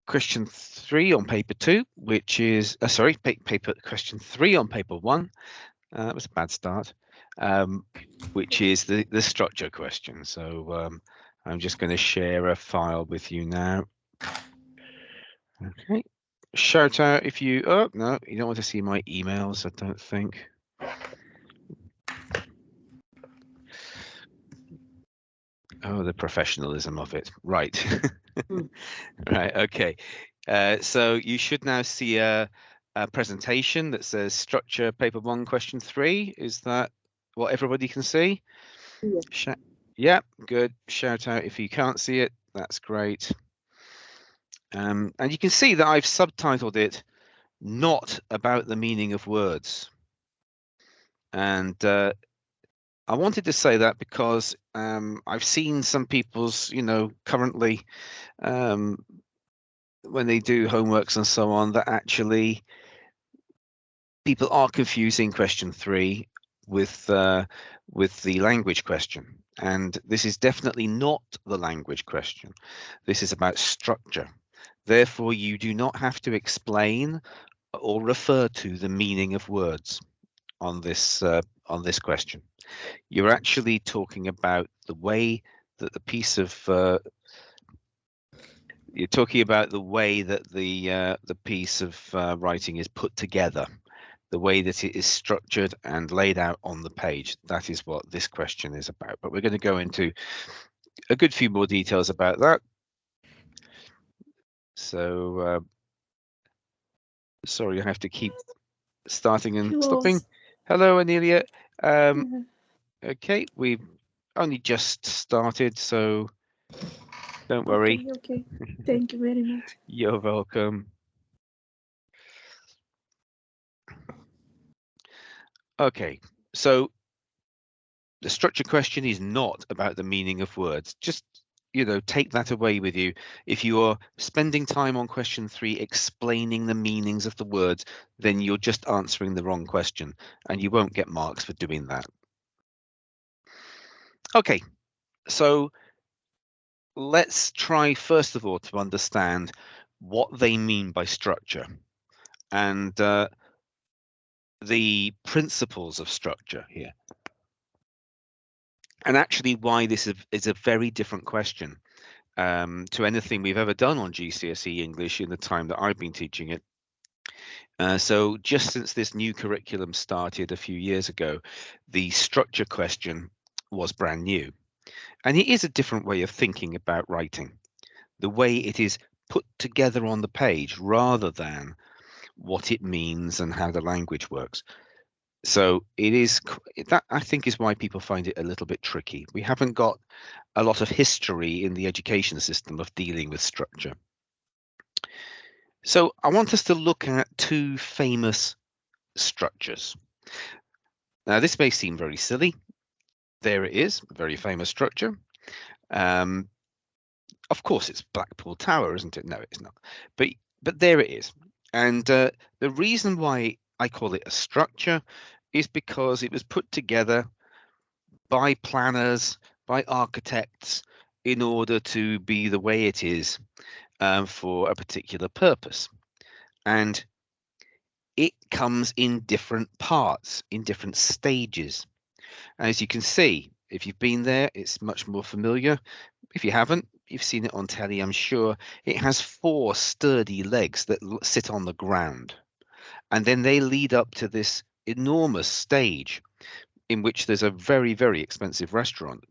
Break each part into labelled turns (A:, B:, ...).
A: question 3 on paper 2, which is question 3 on paper 1. That was a bad start. Which is the structure question. So I'm just going to share a file with you now. Okay. Shout out if you. Oh no, you don't want to see my emails. I don't think. Oh, the professionalism of it. Right. Right. Okay. So you should now see a presentation that says structure paper 1 question 3. Is that what everybody can see?
B: Yes.
A: Yeah, good. Shout out if you can't see it. That's great. And you can see that I've subtitled it "Not About the Meaning of Words." And I wanted to say that because I've seen some people's, currently when they do homeworks and so on, that actually people are confusing question 3 with the language question. And this is definitely not the language question. This is about structure. Therefore, you do not have to explain or refer to the meaning of words on this question. You're actually talking about the way that the piece of you're talking about the way that the piece of writing is put together, the way that it is structured and laid out on the page. That is what this question is about. But we're going to go into a good few more details about that. So sorry, I have to keep starting and stopping. Hello, Anelia. Okay, we've only just started, so don't worry.
B: Okay. Thank you very much.
A: You're welcome. Okay, so the structure question is not about the meaning of words. Just, take that away with you. If you are spending time on question 3 explaining the meanings of the words, then you're just answering the wrong question, and you won't get marks for doing that. Okay, so let's try first of all to understand what they mean by structure and the principles of structure here. And actually why this is a very different question to anything we've ever done on GCSE English in the time that I've been teaching it. So just since this new curriculum started a few years ago, the structure question was brand new. And it is a different way of thinking about writing, the way it is put together on the page rather than what it means and how the language works. So that I think is why people find it a little bit tricky. We haven't got a lot of history in the education system of dealing with structure. So I want us to look at 2 famous structures. Now, this may seem very silly. There it is, a very famous structure. Of course, it's Blackpool Tower, isn't it? No, it's not. But there it is. And the reason why I call it a structure is because it was put together by planners, by architects, in order to be the way it is for a particular purpose. And it comes in different parts, in different stages. As you can see, if you've been there, it's much more familiar. If you haven't, you've seen it on telly, I'm sure. It has 4 sturdy legs that sit on the ground. And then they lead up to this enormous stage in which there's a very, very expensive restaurant.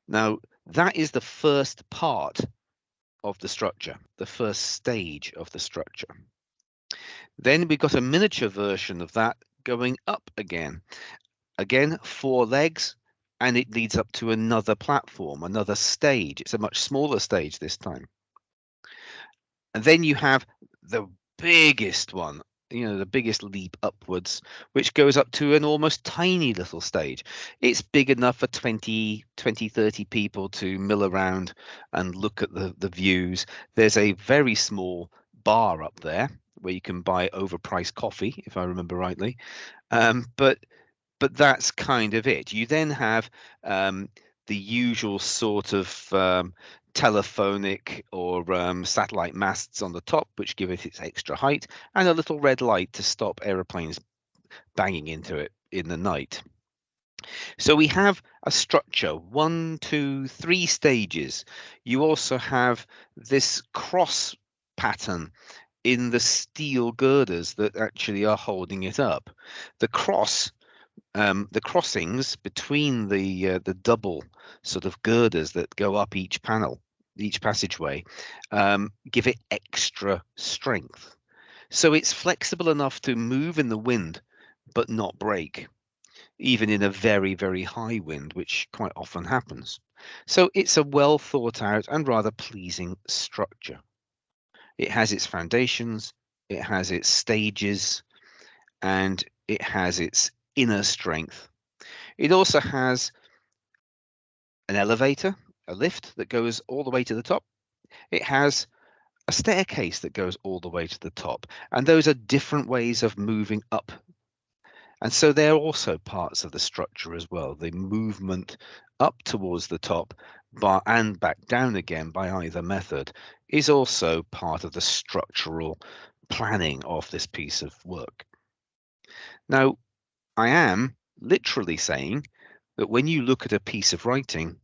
A: Now, that is the first part of the structure, the first stage of the structure. Then we've got a miniature version of that going up again. Again, 4 legs, and it leads up to another platform, another stage. It's a much smaller stage this time. And then you have the biggest one, the biggest leap upwards, which goes up to an almost tiny little stage. It's big enough for 20, 30 people to mill around and look at the views. There's a very small bar up there where you can buy overpriced coffee, if I remember rightly. But that's kind of it. You then have the usual sort of telephonic or satellite masts on the top, which give it its extra height, and a little red light to stop aeroplanes banging into it in the night. So we have a structure, 1, 2, 3 stages. You also have this cross pattern in the steel girders that actually are holding it up. The crossings between the double sort of girders that go up each panel, each passageway, give it extra strength. So it's flexible enough to move in the wind, but not break, even in a very, very high wind, which quite often happens. So it's a well thought out and rather pleasing structure. It has its foundations, it has its stages, and it has its inner strength. It also has an elevator, a lift that goes all the way to the top. It has a staircase that goes all the way to the top. And those are different ways of moving up. And so they're also parts of the structure as well. The movement up towards the top and back down again by either method is also part of the structural planning of this piece of work. Now, I am literally saying that when you look at a piece of writing,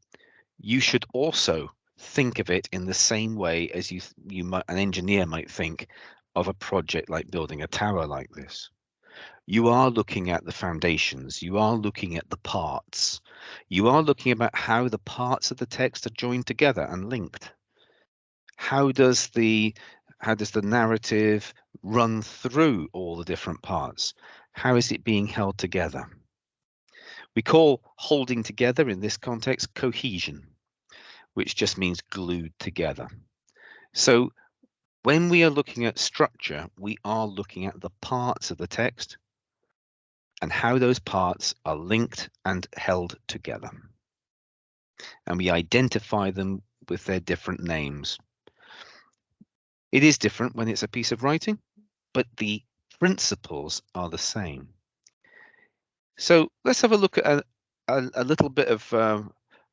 A: you should also think of it in the same way as an engineer might think of a project like building a tower like this. You are looking at the foundations, you are looking at the parts, you are looking about how the parts of the text are joined together and linked. How does the narrative run through all the different parts? How is it being held together? We call holding together in this context cohesion, which just means glued together. So when we are looking at structure, we are looking at the parts of the text and how those parts are linked and held together. And we identify them with their different names. It is different when it's a piece of writing, but the principles are the same. So let's have a look at a little bit of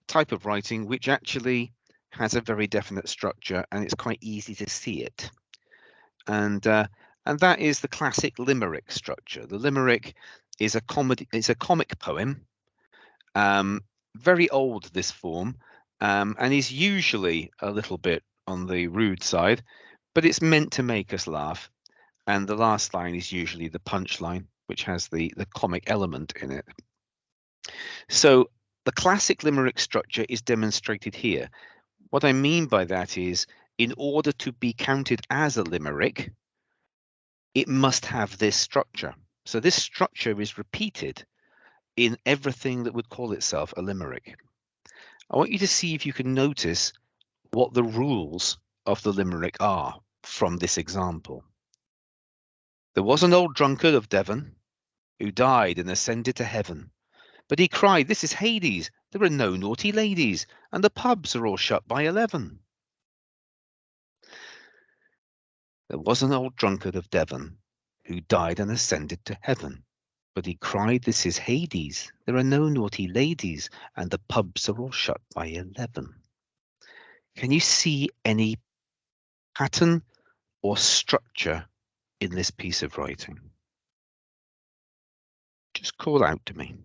A: type of writing which actually has a very definite structure, and it's quite easy to see it. And that is the classic limerick structure. The limerick is a comic poem, very old, this form, and is usually a little bit on the rude side, but it's meant to make us laugh. And the last line is usually the punchline, which has the comic element in it. So the classic limerick structure is demonstrated here. What I mean by that is, in order to be counted as a limerick, it must have this structure. So this structure is repeated in everything that would call itself a limerick. I want you to see if you can notice what the rules of the limerick are from this example. There was an old drunkard of Devon who died and ascended to heaven. But he cried, "This is Hades. There are no naughty ladies, and the pubs are all shut by 11. There was an old drunkard of Devon who died and ascended to heaven. But he cried, "This is Hades. There are no naughty ladies, and the pubs are all shut by 11. Can you see any pattern or structure in this piece of writing? Just call out to me.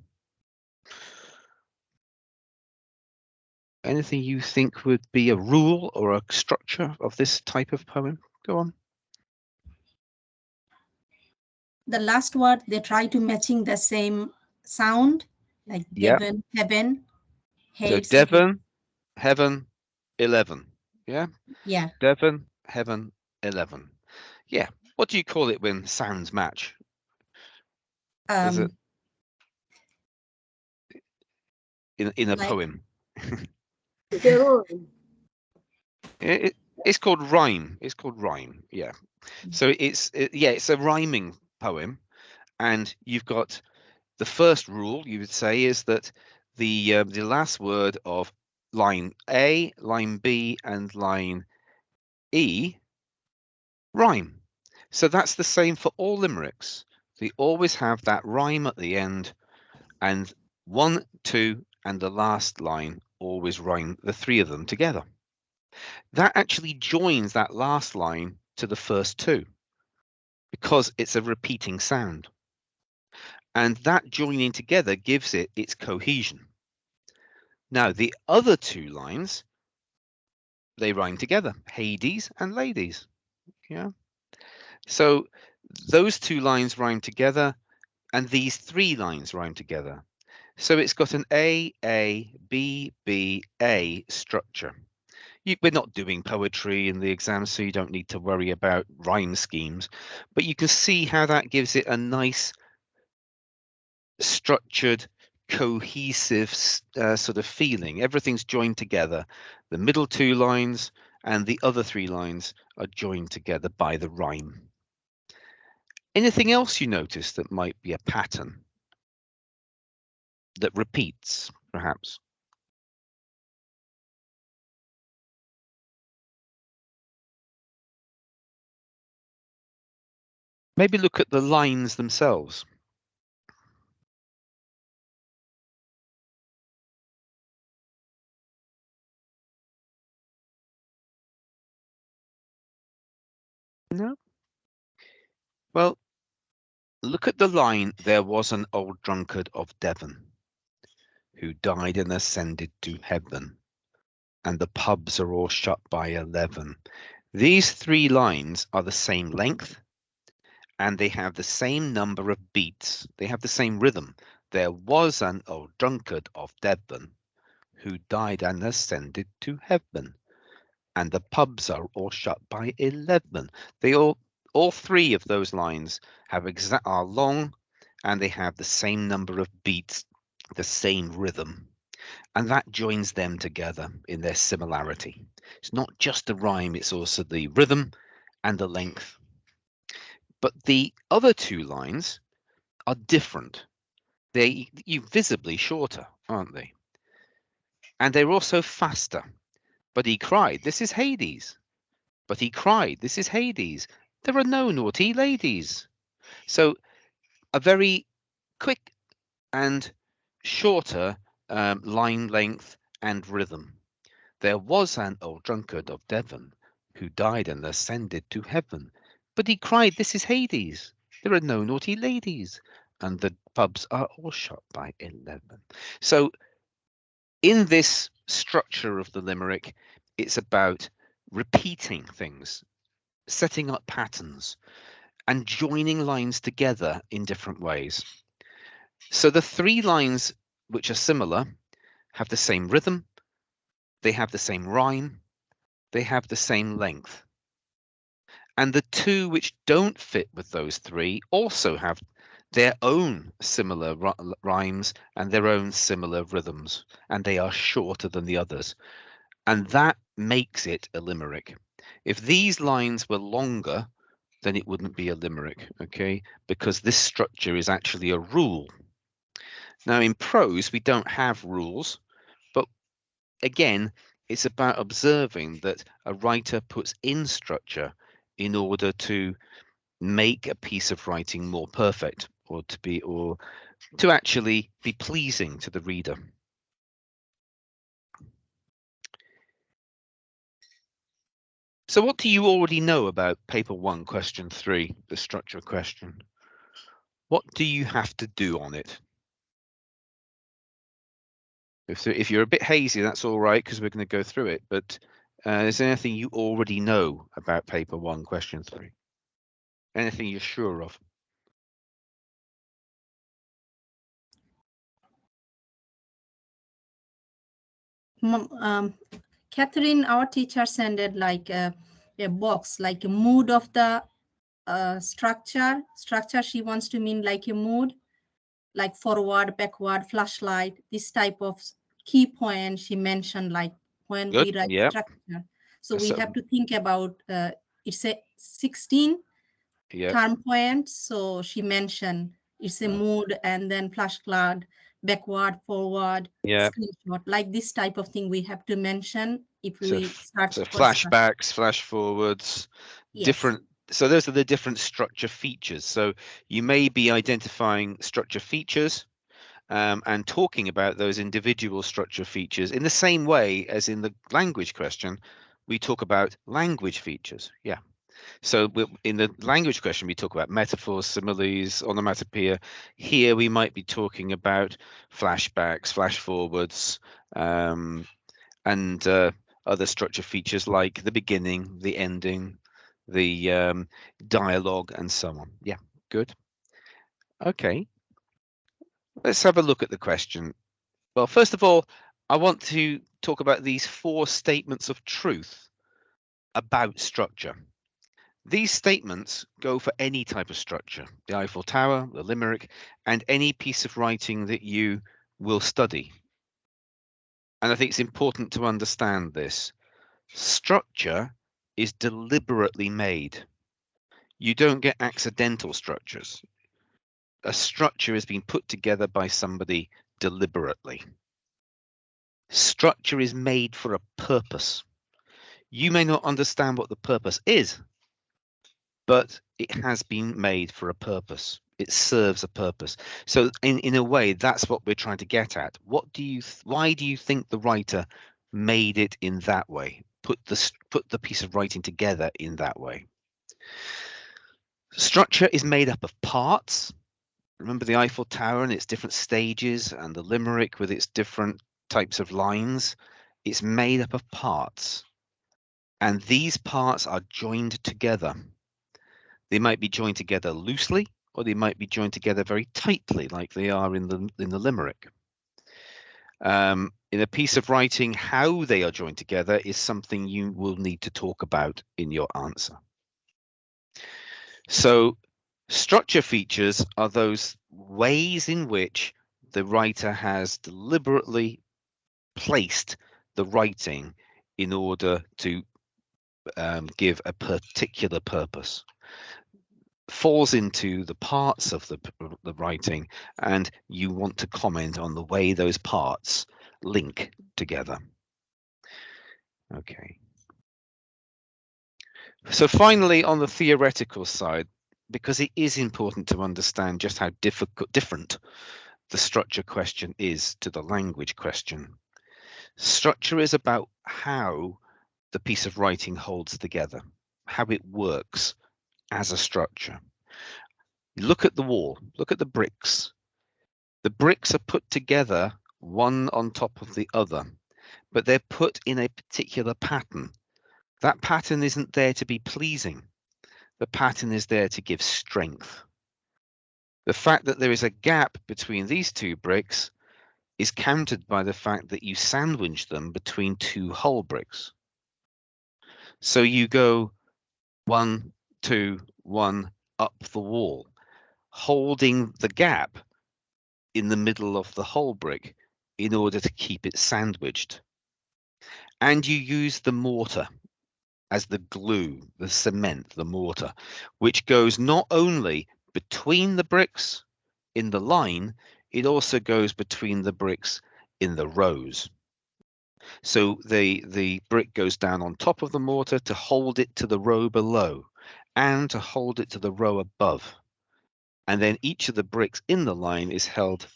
A: Anything you think would be a rule or a structure of this type of poem? Go on.
B: The last word, they try to matching the same sound, like
A: Yeah.
B: Devon, heaven,
A: So
B: Hades.
A: Devon, heaven, 11. Yeah.
B: Yeah.
A: Devon, heaven, 11. Yeah. What do you call it when sounds match? There's a in a
B: Like,
A: poem. It's called rhyme. It's called rhyme. Yeah. So it's a rhyming poem, and you've got the first rule you would say is that the last word of line A, line B, and line E rhyme. So that's the same for all limericks. They always have that rhyme at the end, and 1, 2, and the last line always rhyme the three of them together. That actually joins that last line to the first two because it's a repeating sound. And that joining together gives it its cohesion. Now, the other two lines, they rhyme together, Hades and ladies. Yeah. So those two lines rhyme together, and these three lines rhyme together. So it's got an A, B, B, A structure. We're not doing poetry in the exam, so you don't need to worry about rhyme schemes, but you can see how that gives it a nice structured, cohesive sort of feeling. Everything's joined together. The middle two lines and the other three lines are joined together by the rhyme. Anything else you notice that might be a pattern that repeats, perhaps? Maybe look at the lines themselves. No? Well, look at the line, there was an old drunkard of Devon who died and ascended to heaven, and the pubs are all shut by 11. These three lines are the same length, and they have the same number of beats. They have the same rhythm. There was an old drunkard of Devon who died and ascended to heaven, and the pubs are all shut by 11. They all three of those lines are long, and they have the same number of beats, the same rhythm, and that joins them together in their similarity. It's not just the rhyme, it's also the rhythm and the length. But the other two lines are different. They're visibly shorter, aren't they? And they're also faster. But he cried, this is Hades. But he cried, this is Hades. There are no naughty ladies. So a very quick and shorter line length and rhythm. There was an old drunkard of Devon who died and ascended to heaven. But he cried, this is Hades. There are no naughty ladies. And the pubs are all shut by 11. So in this structure of the limerick, it's about repeating things, setting up patterns, and joining lines together in different ways. So the three lines which are similar have the same rhythm, they have the same rhyme, they have the same length. And the two which don't fit with those three also have their own similar rhymes and their own similar rhythms, and they are shorter than the others. And that makes it a limerick. If these lines were longer, then it wouldn't be a limerick, okay? Because this structure is actually a rule. Now, in prose, we don't have rules, but again, it's about observing that a writer puts in structure in order to make a piece of writing more perfect or to actually be pleasing to the reader. So what do you already know about paper 1, question 3, the structure question? What do you have to do on it? If you're a bit hazy, that's all right, because we're going to go through it. But is there anything you already know about paper 1, question 3? Anything you're sure of?
B: Catherine, our teacher sent it like a box, like a mood of the structure. Structure, she wants to mean like a mood, like forward, backward, flashlight, this type of key point she mentioned, like when
A: Good.
B: we write
A: Yeah.
B: structure. So we have to think about, it's a 16 term points. So she mentioned it's a mood and then flashlight, backward, forward, screenshot, like this type of thing we have to mention if we start.
A: So flashbacks, flash forwards, different. So those are the different structure features. So you may be identifying structure features, and talking about those individual structure features in the same way as in the language question, we talk about language features. Yeah. So in the language question, we talk about metaphors, similes, onomatopoeia. Here we might be talking about flashbacks, flash forwards, and other structure features like the beginning, the ending, the dialogue, and so on. Yeah, good. Okay, let's have a look at the question. Well, first of all, I want to talk about these 4 statements of truth about structure. These statements go for any type of structure, the Eiffel Tower, the Limerick, and any piece of writing that you will study. And I think it's important to understand this. Structure is deliberately made. You don't get accidental structures. A structure is being put together by somebody deliberately. Structure is made for a purpose. You may not understand what the purpose is, but it has been made for a purpose. It serves a purpose. So in a way, that's what we're trying to get at. Why do you think the writer made it in that way? Put the piece of writing together in that way. Structure is made up of parts. Remember the Eiffel Tower and its different stages, and the Limerick with its different types of lines. It's made up of parts, and these parts are joined together. They might be joined together loosely, or they might be joined together very tightly, like they are in the Limerick. In a piece of writing, how they are joined together is something you will need to talk about in your answer. So structure features are those ways in which the writer has deliberately placed the writing in order to give a particular purpose. Falls into the parts of the writing, and you want to comment on the way those parts link together. Okay. So finally, on the theoretical side, because it is important to understand just how different the structure question is to the language question. Structure is about how the piece of writing holds together, how it works as a structure. Look at the wall, look at the bricks. The bricks are put together one on top of the other, but they're put in a particular pattern. That pattern isn't there to be pleasing. The pattern is there to give strength. The fact that there is a gap between these 2 bricks is countered by the fact that you sandwich them between 2 whole bricks. So you go 1, 2, 1 up the wall, holding the gap in the middle of the whole brick in order to keep it sandwiched. And you use the mortar as the glue, the cement, the mortar, which goes not only between the bricks in the line, it also goes between the bricks in the rows. So the brick goes down on top of the mortar to hold it to the row below and to hold it to the row above. And then each of the bricks in the line is held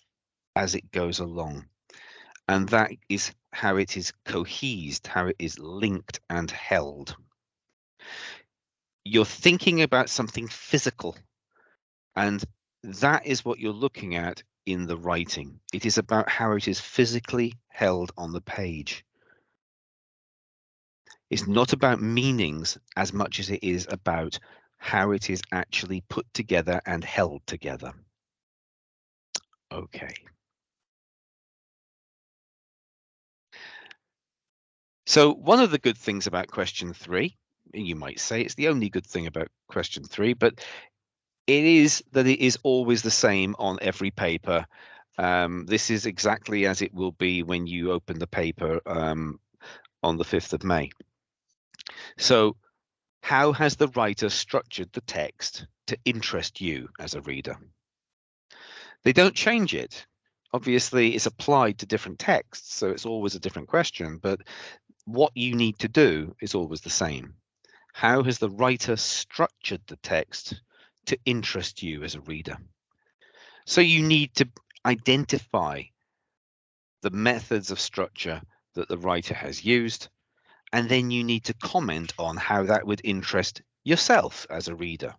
A: as it goes along. And that is how it is cohesed, how it is linked and held. You're thinking about something physical, and that is what you're looking at in the writing. It is about how it is physically held on the page. It's not about meanings as much as it is about how it is actually put together and held together. Okay. So one of the good things about question 3, you might say it's the only good thing about question 3, but it is that it is always the same on every paper. This is exactly as it will be when you open the paper on the 5th of May. So how has the writer structured the text to interest you as a reader? They don't change it. Obviously, it's applied to different texts, so it's always a different question, but what you need to do is always the same. How has the writer structured the text to interest you as a reader? So you need to identify the methods of structure that the writer has used, and then you need to comment on how that would interest yourself as a reader,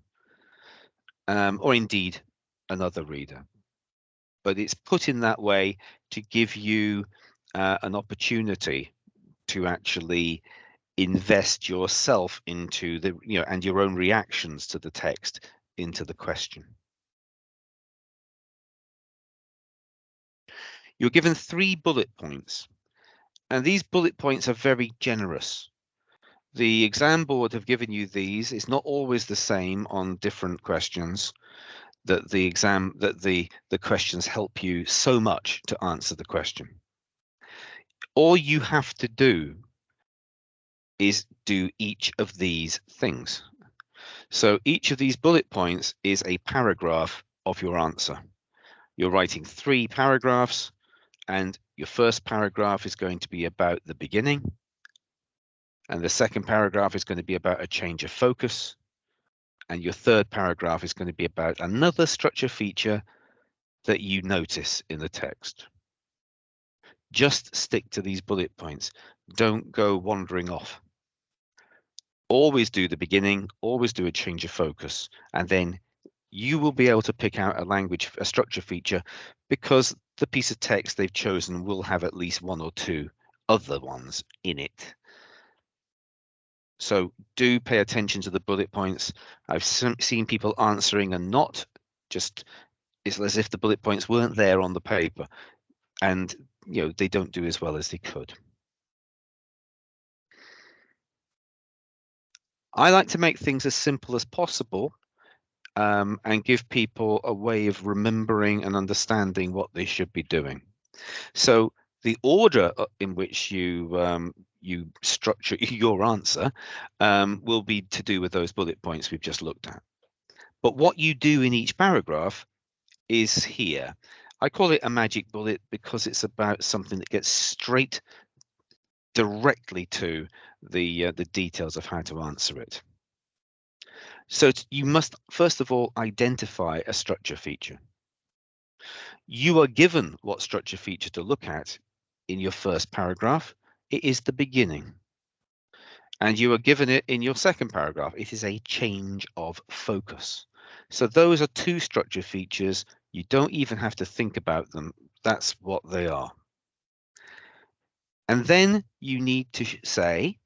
A: or indeed another reader. But it's put in that way to give you an opportunity to actually invest yourself into the, and your own reactions to the text into the question. You're given 3 bullet points, and these bullet points are very generous. The exam board have given you these. It's not always the same on different questions, that the questions help you so much to answer the question. All you have to do is do each of these things. So each of these bullet points is a paragraph of your answer. You're writing 3 paragraphs, and your first paragraph is going to be about the beginning, and the second paragraph is going to be about a change of focus, and your third paragraph is going to be about another structure feature that you notice in the text. Just stick to these bullet points. Don't go wandering off. Always do the beginning, always do a change of focus, and then you will be able to pick out a structure feature, because the piece of text they've chosen will have at least 1 or 2 other ones in it. So do pay attention to the bullet points. I've seen people answering and not just, it's as if the bullet points weren't there on the paper, and they don't do as well as they could. I like to make things as simple as possible, and give people a way of remembering and understanding what they should be doing. So the order in which you structure your answer will be to do with those bullet points we've just looked at. But what you do in each paragraph is here. I call it a magic bullet because it's about something that gets straight directly to the details of how to answer it. So you must first of all identify a structure feature. You are given what structure feature to look at in your first paragraph. It is the beginning. And you are given it in your second paragraph. It is a change of focus. So those are 2 structure features. You don't even have to think about them. That's what they are. And then you need to say,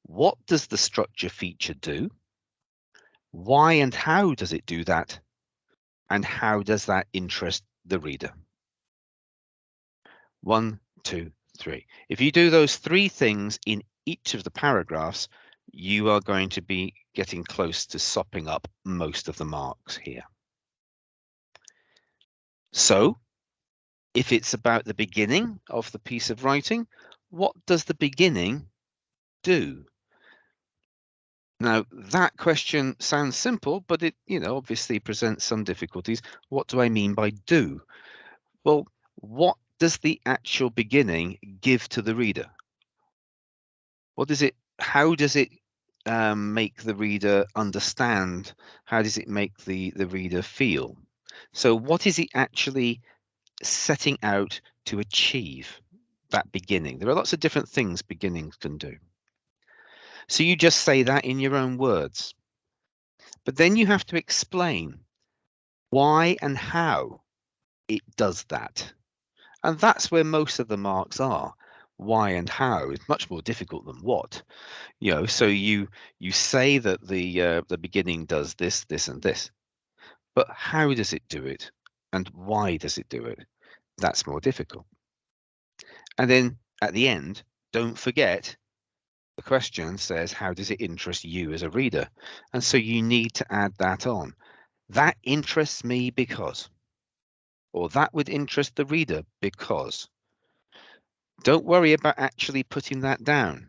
A: what does the structure feature do? Why and how does it do that? And how does that interest the reader? 1, 2, 3. If you do those 3 things in each of the paragraphs, you are going to be getting close to sopping up most of the marks here. So if it's about the beginning of the piece of writing, what does the beginning do? Now, that question sounds simple, but it, obviously presents some difficulties. What do I mean by do? Well, what does the actual beginning give to the reader? How does it make the reader understand? How does it make the reader feel? So what is it actually setting out to achieve, that beginning? There are lots of different things beginnings can do. So you just say that in your own words. But then you have to explain why and how it does that. And that's where most of the marks are. Why and how is much more difficult than what. So you say that the beginning does this, this, and this, but how does it do it, and why does it do it? That's more difficult. And then at the end, don't forget the question says, how does it interest you as a reader? And so you need to add that on. That interests me because, or that would interest the reader because. Don't worry about actually putting that down.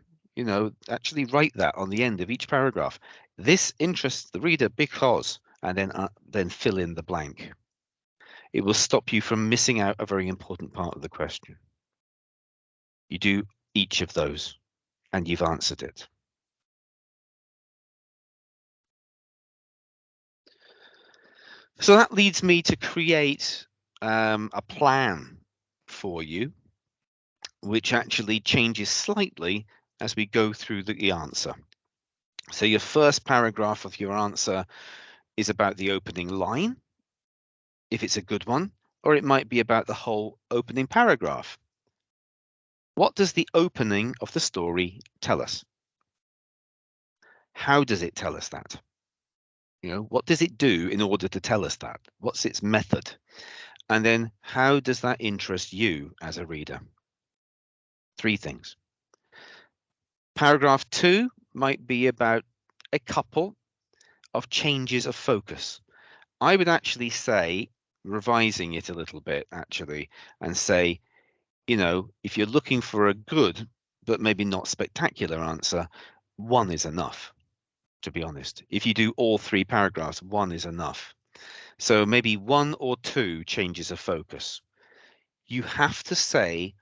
A: Actually write that on the end of each paragraph. This interests the reader because, and then fill in the blank. It will stop you from missing out a very important part of the question. You do each of those, and you've answered it. So that leads me to create a plan for you, which actually changes slightly as we go through the answer. So your first paragraph of your answer is about the opening line, if it's a good one, or it might be about the whole opening paragraph. What does the opening of the story tell us? How does it tell us that? You know, what does it do in order to tell us that? What's its method? And then how does that interest you as a reader? 3 things. Paragraph 2 might be about a couple of changes of focus. I would actually say, revising it a little bit actually, and say, you know, if you're looking for a good but maybe not spectacular answer, 1 is enough, to be honest. If you do all 3 paragraphs, 1 is enough. So maybe 1 or 2 changes of focus. You have to say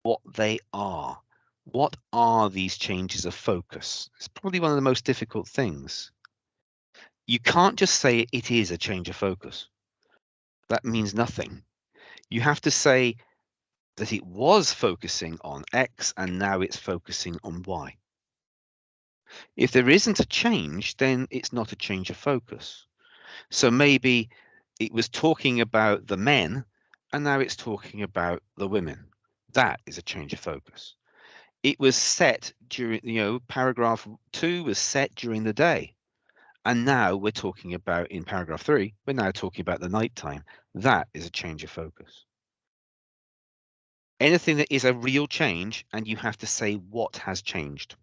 A: what they are. What are these changes of focus? It's probably one of the most difficult things. You can't just say it is a change of focus. That means nothing. You have to say that it was focusing on X and now it's focusing on Y. If there isn't a change, then it's not a change of focus. So maybe it was talking about the men and now it's talking about the women. That is a change of focus. It was set during, you know, paragraph 2 was set during the day. And now we're talking about, in paragraph 3, we're now talking about the nighttime. That is a change of focus. Anything that is a real change, and you have to say what has changed.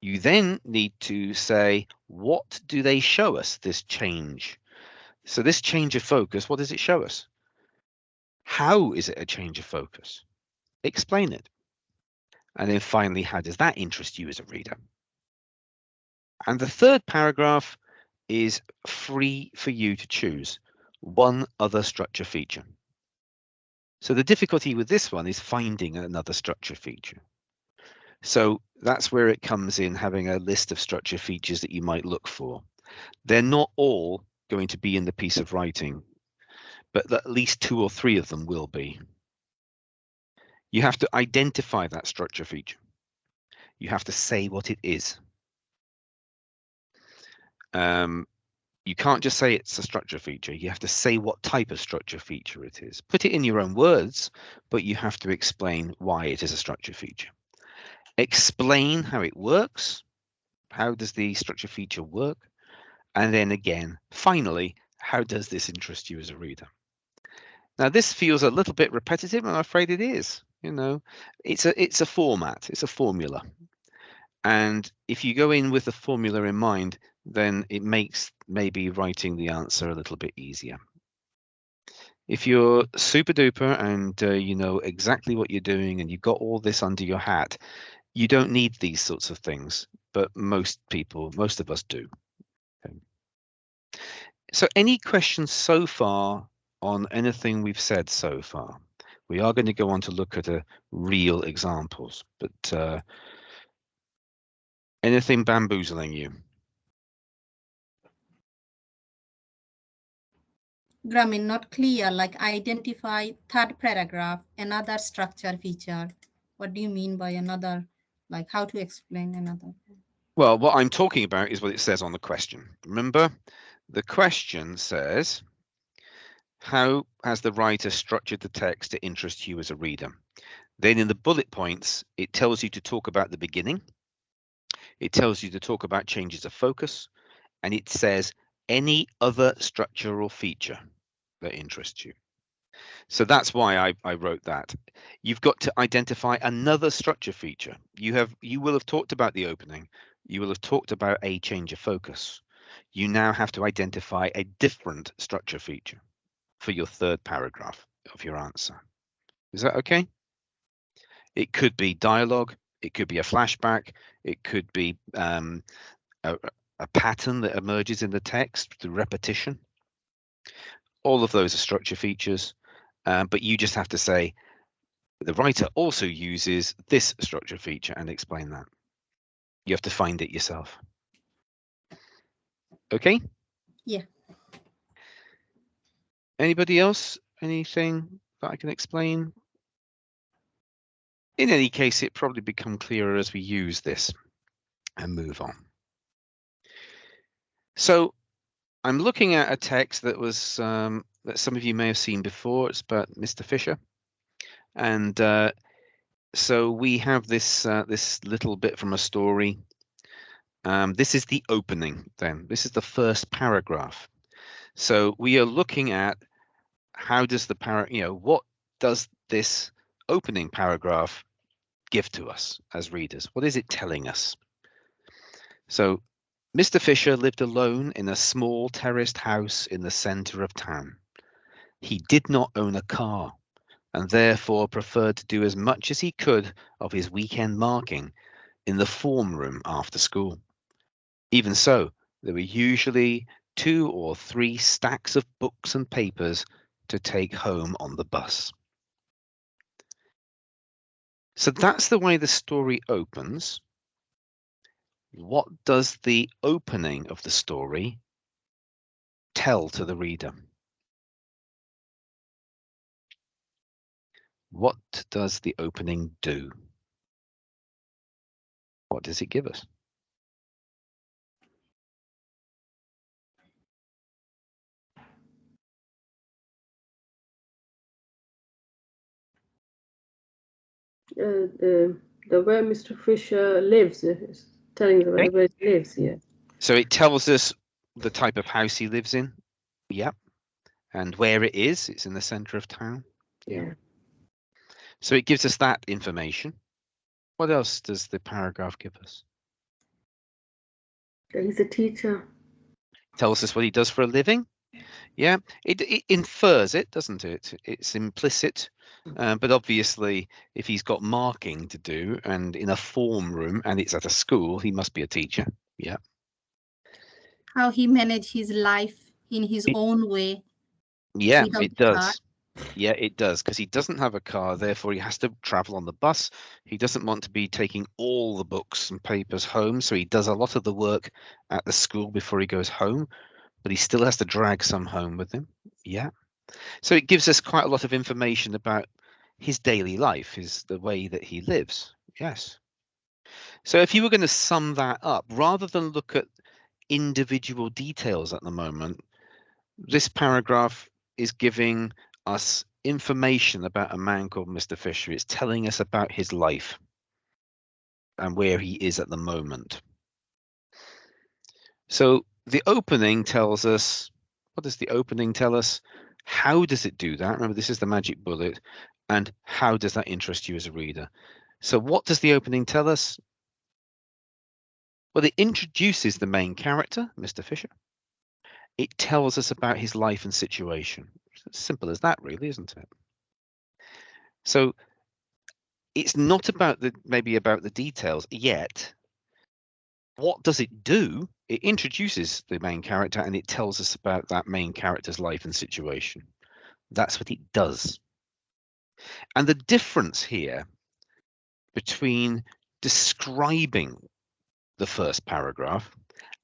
A: You then need to say, what do they show us, this change? So this change of focus, what does it show us? How is it a change of focus? Explain it. And then finally, how does that interest you as a reader? And the third paragraph is free for you to choose one other structure feature. So the difficulty with this one is finding another structure feature. So that's where it comes in, having a list of structure features that you might look for. They're not all going to be in the piece of writing, but at least 2 or 3 of them will be. You have to identify that structure feature. You have to say what it is. You can't just say it's a structure feature. You have to say what type of structure feature it is. Put it in your own words, but you have to explain why it is a structure feature. Explain how it works. How does the structure feature work? And then again, finally, how does this interest you as a reader? Now, this feels a little bit repetitive, and I'm afraid it is. You know, it's a format, it's a formula. And if you go in with the formula in mind, then it makes maybe writing the answer a little bit easier. If you're super duper and you know exactly what you're doing and you've got all this under your hat, you don't need these sorts of things, but most people, most of us do. Okay. So any questions so far on anything we've said so far? We are going to go on to look at real examples, but anything bamboozling you?
B: Gramin, not clear, like identify third paragraph, another structure feature. What do you mean by another? Like how to explain another?
A: Well, what I'm talking about is what it says on the question. Remember, the question says, how has the writer structured the text to interest you as a reader? Then in the bullet points, it tells you to talk about the beginning. It tells you to talk about changes of focus. And it says any other structural feature that interests you. So that's why I wrote that. You've got to identify another structure feature. You will have talked about the opening. You will have talked about a change of focus. You now have to identify a different structure feature for your third paragraph of your answer. Is that okay? It could be dialogue. It could be a flashback. It could be a pattern that emerges in the text through repetition. All of those are structure features, but you just have to say the writer also uses this structure feature and explain that. You have to find it yourself. Okay?
B: Yeah.
A: Anybody else? Anything that I can explain? In any case, it probably become clearer as we use this and move on. So I'm looking at a text that was that some of you may have seen before. It's about Mr. Fisher, and so we have this this little bit from a story. This is the opening. Then this is the first paragraph. So we are looking at how does the what does this opening paragraph give to us as readers? What is it telling us? So Mr. Fisher lived alone in a small terraced house in the center of town. He did not own a car and therefore preferred to do as much as he could of his weekend marking in the form room after school. Even so, there were usually 2 or 3 stacks of books and papers to take home on the bus. So that's the way the story opens. What does the opening of the story tell to the reader? What does the opening do? What does it give us?
C: The where Mr. Fisher lives, telling the where he lives here.
A: So it tells us the type of house he lives in. Yep. And where it is. It's in the center of town.
C: Yeah.
A: So it gives us that information. What else does the paragraph give us?
C: He's a teacher.
A: Tells us what he does for a living. Yeah, it infers it, doesn't it? It's implicit. But obviously, if he's got marking to do and in a form room and it's at a school, he must be a teacher. Yeah.
B: How he managed his life in his own way.
A: Yeah, it does. Yeah, it does, because he doesn't have a car, therefore he has to travel on the bus. He doesn't want to be taking all the books and papers home, so he does a lot of the work at the school before he goes home, but he still has to drag some home with him. Yeah. So it gives us quite a lot of information about his daily life, the way that he lives. Yes. So if you were going to sum that up, rather than look at individual details at the moment, this paragraph is giving us information about a man called Mr. Fisher. It's telling us about his life and where he is at the moment. So the opening tells us, what does the opening tell us? How does it do that? Remember, this is the magic bullet. And how does that interest you as a reader? So what does the opening tell us? Well, it introduces the main character, Mr. Fisher. It tells us about his life and situation. It's as simple as that, really, isn't it? So it's not about maybe about the details yet. What does it do? It introduces the main character and it tells us about that main character's life and situation. That's what it does. And the difference here between describing the first paragraph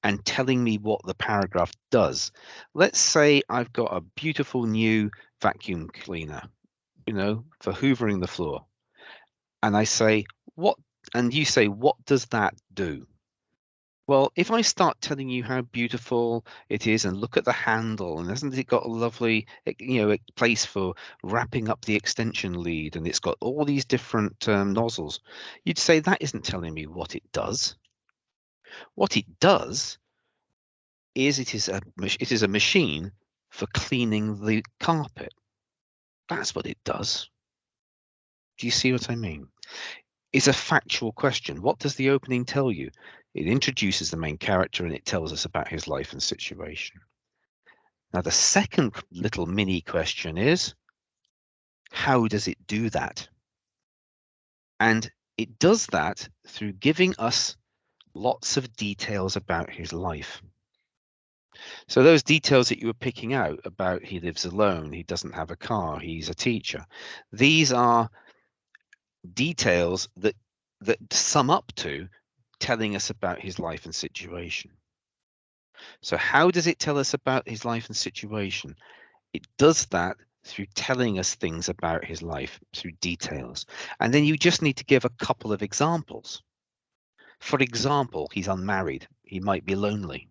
A: and telling me what the paragraph does. Let's say I've got a beautiful new vacuum cleaner, for hoovering the floor. And I say, what? And you say, what does that do? Well, if I start telling you how beautiful it is and look at the handle, and hasn't it got a lovely, a place for wrapping up the extension lead, and it's got all these different nozzles, you'd say that isn't telling me what it does. What it does is it is a machine for cleaning the carpet. That's what it does. Do you see what I mean? It's a factual question. What does the opening tell you? It introduces the main character and it tells us about his life and situation. Now, the second little mini question is, how does it do that? And it does that through giving us lots of details about his life. So those details that you were picking out about he lives alone, he doesn't have a car, he's a teacher, these are details that sum up to telling us about his life and situation. So how does it tell us about his life and situation? It does that through telling us things about his life, through details. And then you just need to give a couple of examples. For example, he's unmarried. He might be lonely.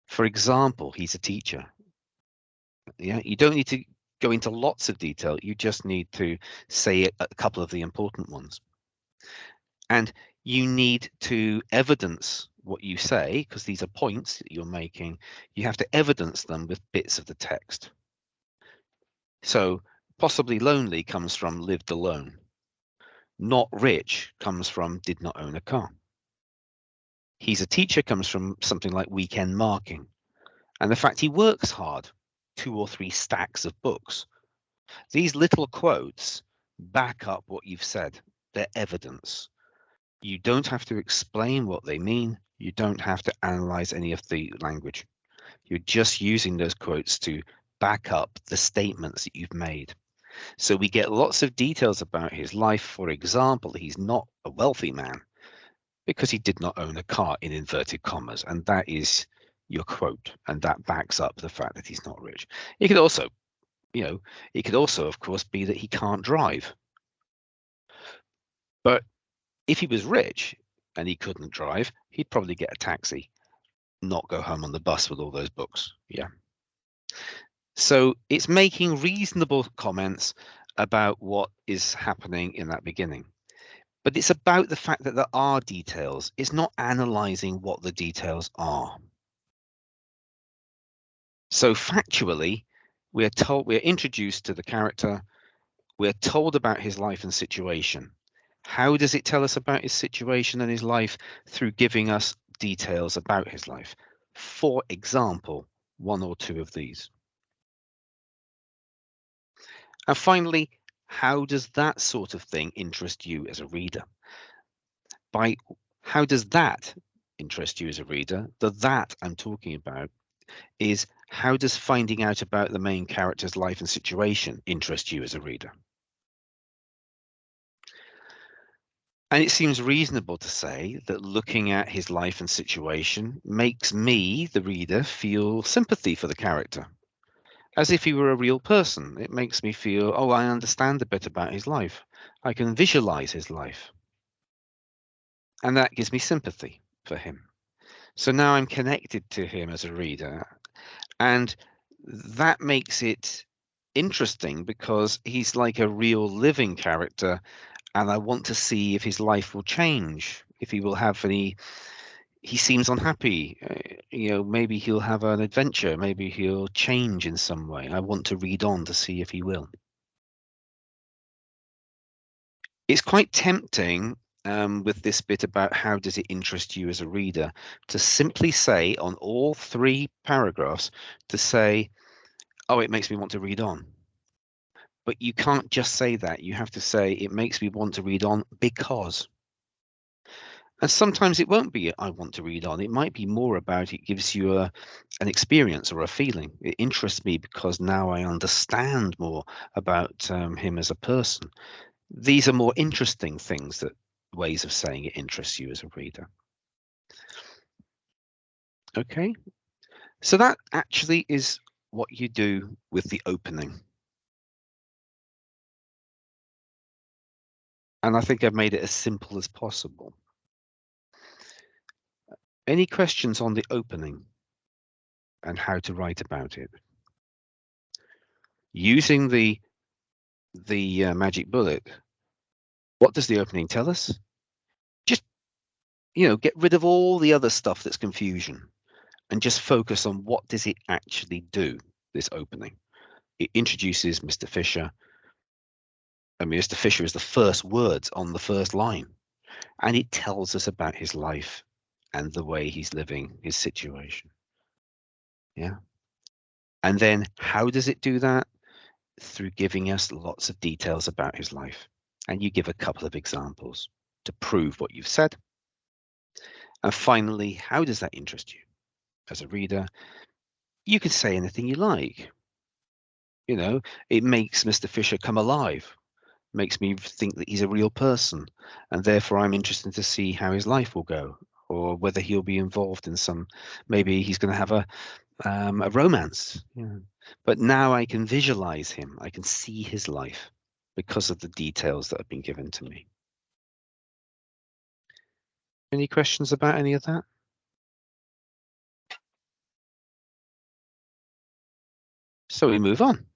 A: For example, he's a teacher. Yeah, you don't need to go into lots of detail. You just need to say a couple of the important ones. And you need to evidence what you say, because these are points that you're making. You have to evidence them with bits of the text. So possibly lonely comes from lived alone. Not rich comes from did not own a car. He's a teacher comes from something like weekend marking. And the fact he works hard, 2 or 3 stacks of books. These little quotes back up what you've said. They're evidence. You don't have to explain what they mean. You don't have to analyze any of the language. You're just using those quotes to back up the statements that you've made. So we get lots of details about his life. For example, he's not a wealthy man because he did not own a car, in inverted commas, and that is your quote, and that backs up the fact that he's not rich. It could also, it could also, of course, be that he can't drive. But if he was rich and he couldn't drive, he'd probably get a taxi, not go home on the bus with all those books. Yeah. So it's making reasonable comments about what is happening in that beginning. But it's about the fact that there are details. It's not analyzing what the details are. So factually, we're introduced to the character. We're told about his life and situation. How does it tell us about his situation and his life? Through giving us details about his life. For example, 1 or 2 of these. And finally, how does that sort of thing interest you as a reader? How does that interest you as a reader? The that I'm talking about is, how does finding out about the main character's life and situation interest you as a reader? And it seems reasonable to say that looking at his life and situation makes me, the reader, feel sympathy for the character, as if he were a real person. It makes me feel, oh, I understand a bit about his life. I can visualize his life. And that gives me sympathy for him. So now I'm connected to him as a reader. And that makes it interesting because he's like a real living character. And I want to see if his life will change, if he will have any. He seems unhappy. Maybe he'll have an adventure. Maybe he'll change in some way. I want to read on to see if he will. It's quite tempting with this bit about how does it interest you as a reader to simply say on all 3 paragraphs to say, oh, it makes me want to read on. But you can't just say that. You have to say it makes me want to read on because. And sometimes it won't be I want to read on. It might be more about it gives you an experience or a feeling. It interests me because now I understand more about him as a person. These are more interesting things, that ways of saying it interests you as a reader. Okay, so that actually is what you do with the opening. And I think I've made it as simple as possible. Any questions on the opening and how to write about it? Using the magic bullet, what does the opening tell us? Just, get rid of all the other stuff that's confusion and just focus on what does it actually do, this opening. It introduces Mr. Fisher. I mean, Mr. Fisher is the first words on the first line, and it tells us about his life and the way he's living, his situation. Yeah. And then how does it do that? Through giving us lots of details about his life. And you give a couple of examples to prove what you've said. And finally, how does that interest you as a reader? You can say anything you like. It makes Mr. Fisher come alive, makes me think that he's a real person, and therefore I'm interested to see how his life will go, or whether he'll be involved in maybe he's going to have a romance. Yeah. But now I can visualize him. I can see his life because of the details that have been given to me. Any questions about any of that? So we move on.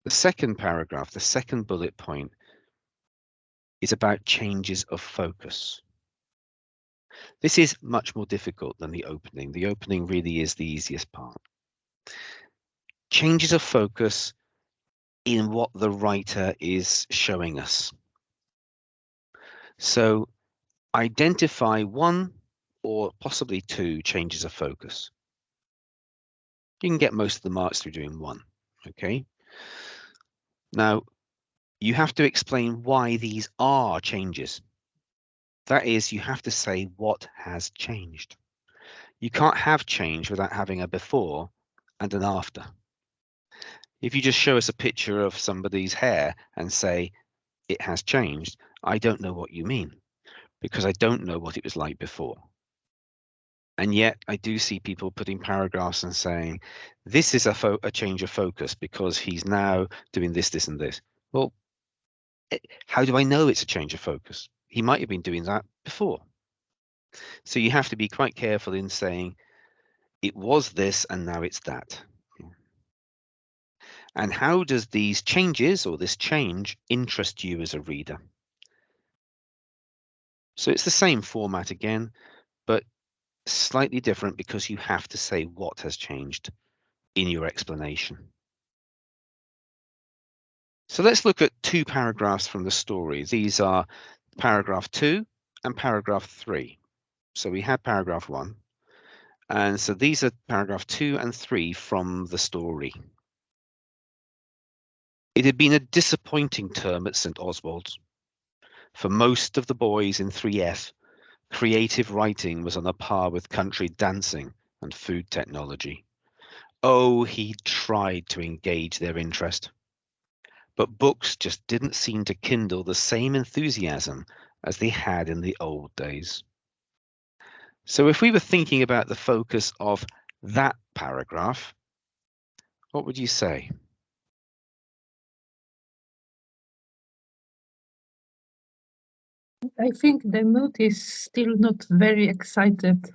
A: The second paragraph, the second bullet point, is about changes of focus. This is much more difficult than the opening. The opening really is the easiest part. Changes of focus in what the writer is showing us. So identify one or possibly two changes of focus. You can get most of the marks through doing one, okay? Now, you have to explain why these are changes. That is, you have to say what has changed. You can't have change without having a before and an after. If you just show us a picture of somebody's hair and say it has changed, I don't know what you mean because I don't know what it was like before. And yet I do see people putting paragraphs and saying, this is a change of focus because he's now doing this, this, and this. Well, how do I know it's a change of focus? He might have been doing that before. So you have to be quite careful in saying, it was this and now it's that. And how does these changes or this change interest you as a reader? So it's the same format again, but slightly different because you have to say what has changed in your explanation. So let's look at two paragraphs from the story. These are paragraph 2 and paragraph 3. So we had paragraph 1. And so these are paragraph 2 and 3 from the story. It had been a disappointing term at St. Oswald's. For most of the boys in 3F, creative writing was on a par with country dancing and food technology. Oh, he tried to engage their interest. But books just didn't seem to kindle the same enthusiasm as they had in the old days. So if we were thinking about the focus of that paragraph, what would you say?
D: I think the mood is still not very excited.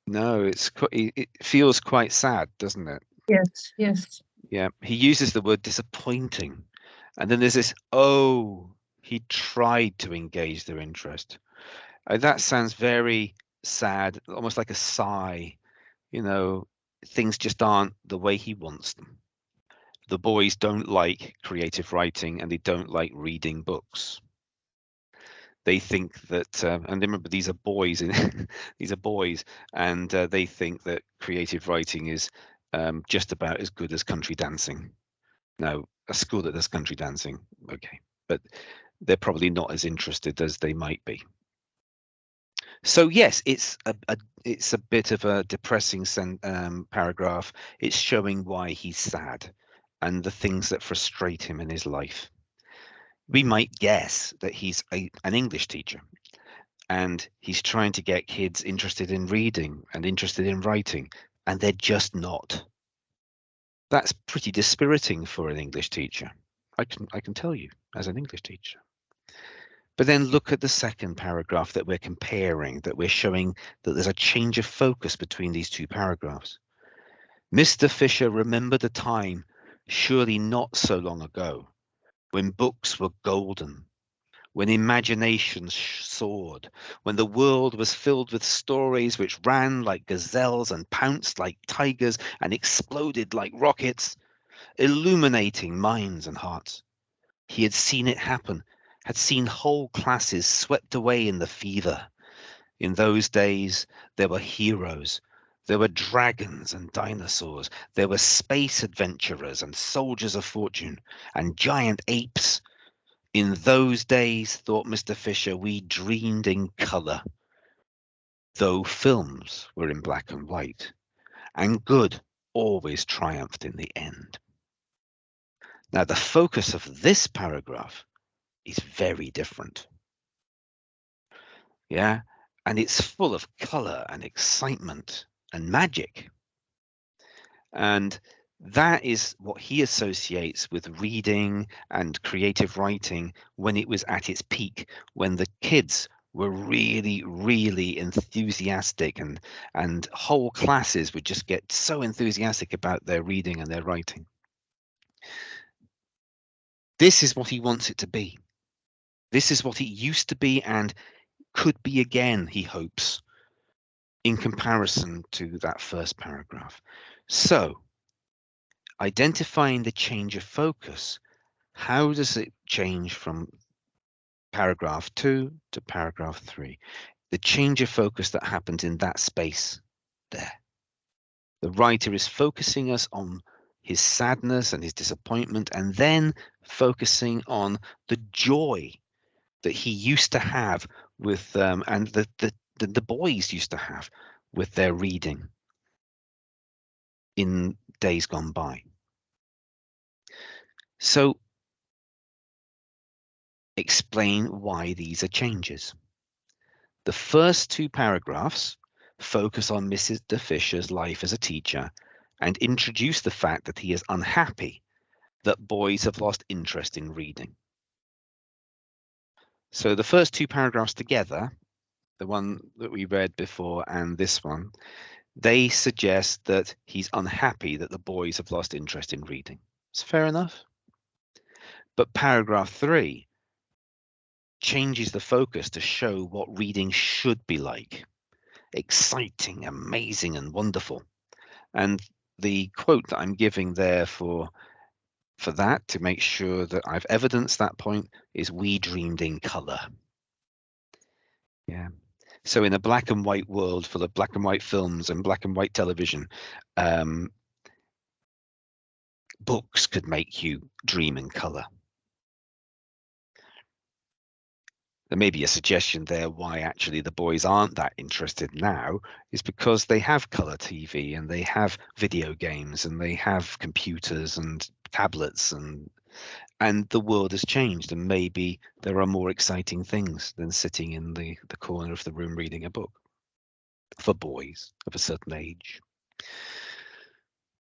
A: No, it feels quite sad, doesn't it?
D: Yes, yes.
A: Yeah, he uses the word disappointing. And then there's this, oh, he tried to engage their interest. That sounds very sad, almost like a sigh. You know, things just aren't the way he wants them. The boys don't like creative writing and they don't like reading books. They think that, and remember, these are boys, these are boys, and they think that creative writing is just about as good as country dancing. Now, a school that does country dancing, okay, but they're probably not as interested as they might be. So yes, it's a bit of a depressing paragraph. It's showing why he's sad and the things that frustrate him in his life. We might guess that he's an English teacher and he's trying to get kids interested in reading and interested in writing, and they're just not. That's pretty dispiriting for an English teacher. I can tell you as an English teacher. But then look at the second paragraph that we're comparing, that we're showing that there's a change of focus between these two paragraphs. Mr. Fisher remembered a time, surely not so long ago, when books were golden, when imagination soared, when the world was filled with stories which ran like gazelles and pounced like tigers and exploded like rockets, illuminating minds and hearts. He had seen it happen, had seen whole classes swept away in the fever. In those days, there were heroes. There were dragons and dinosaurs. There were space adventurers and soldiers of fortune and giant apes. In those days, thought Mr. Fisher, we dreamed in color, though films were in black and white, and good always triumphed in the end. Now, the focus of this paragraph is very different. Yeah, and it's full of color and excitement and magic. And that is what he associates with reading and creative writing when it was at its peak, when the kids were really, really enthusiastic, and whole classes would just get so enthusiastic about their reading and their writing. This is what he wants it to be. This is what it used to be and could be again, he hopes, in comparison to that first paragraph. So, identifying the change of focus, how does it change from paragraph 2 to paragraph 3? The change of focus that happens in that space there. The writer is focusing us on his sadness and his disappointment, and then focusing on the joy that he used to have with and the boys used to have with their reading in days gone by. So explain why these are changes. The first 2 paragraphs focus on Mrs. de Fisher's life as a teacher and introduce the fact that he is unhappy that boys have lost interest in reading. So the first 2 paragraphs together, the one that we read before and this one, they suggest that he's unhappy that the boys have lost interest in reading. It's fair enough. But paragraph 3 changes the focus to show what reading should be like. Exciting, amazing, and wonderful. And the quote that I'm giving there for that, to make sure that I've evidenced that point, is "We dreamed in color." Yeah. So in a black and white world full of black and white films and black and white television, books could make you dream in color. There may be a suggestion there why actually the boys aren't that interested now is because they have color TV and they have video games and they have computers and tablets, and the world has changed, and maybe there are more exciting things than sitting in the corner of the room reading a book for boys of a certain age.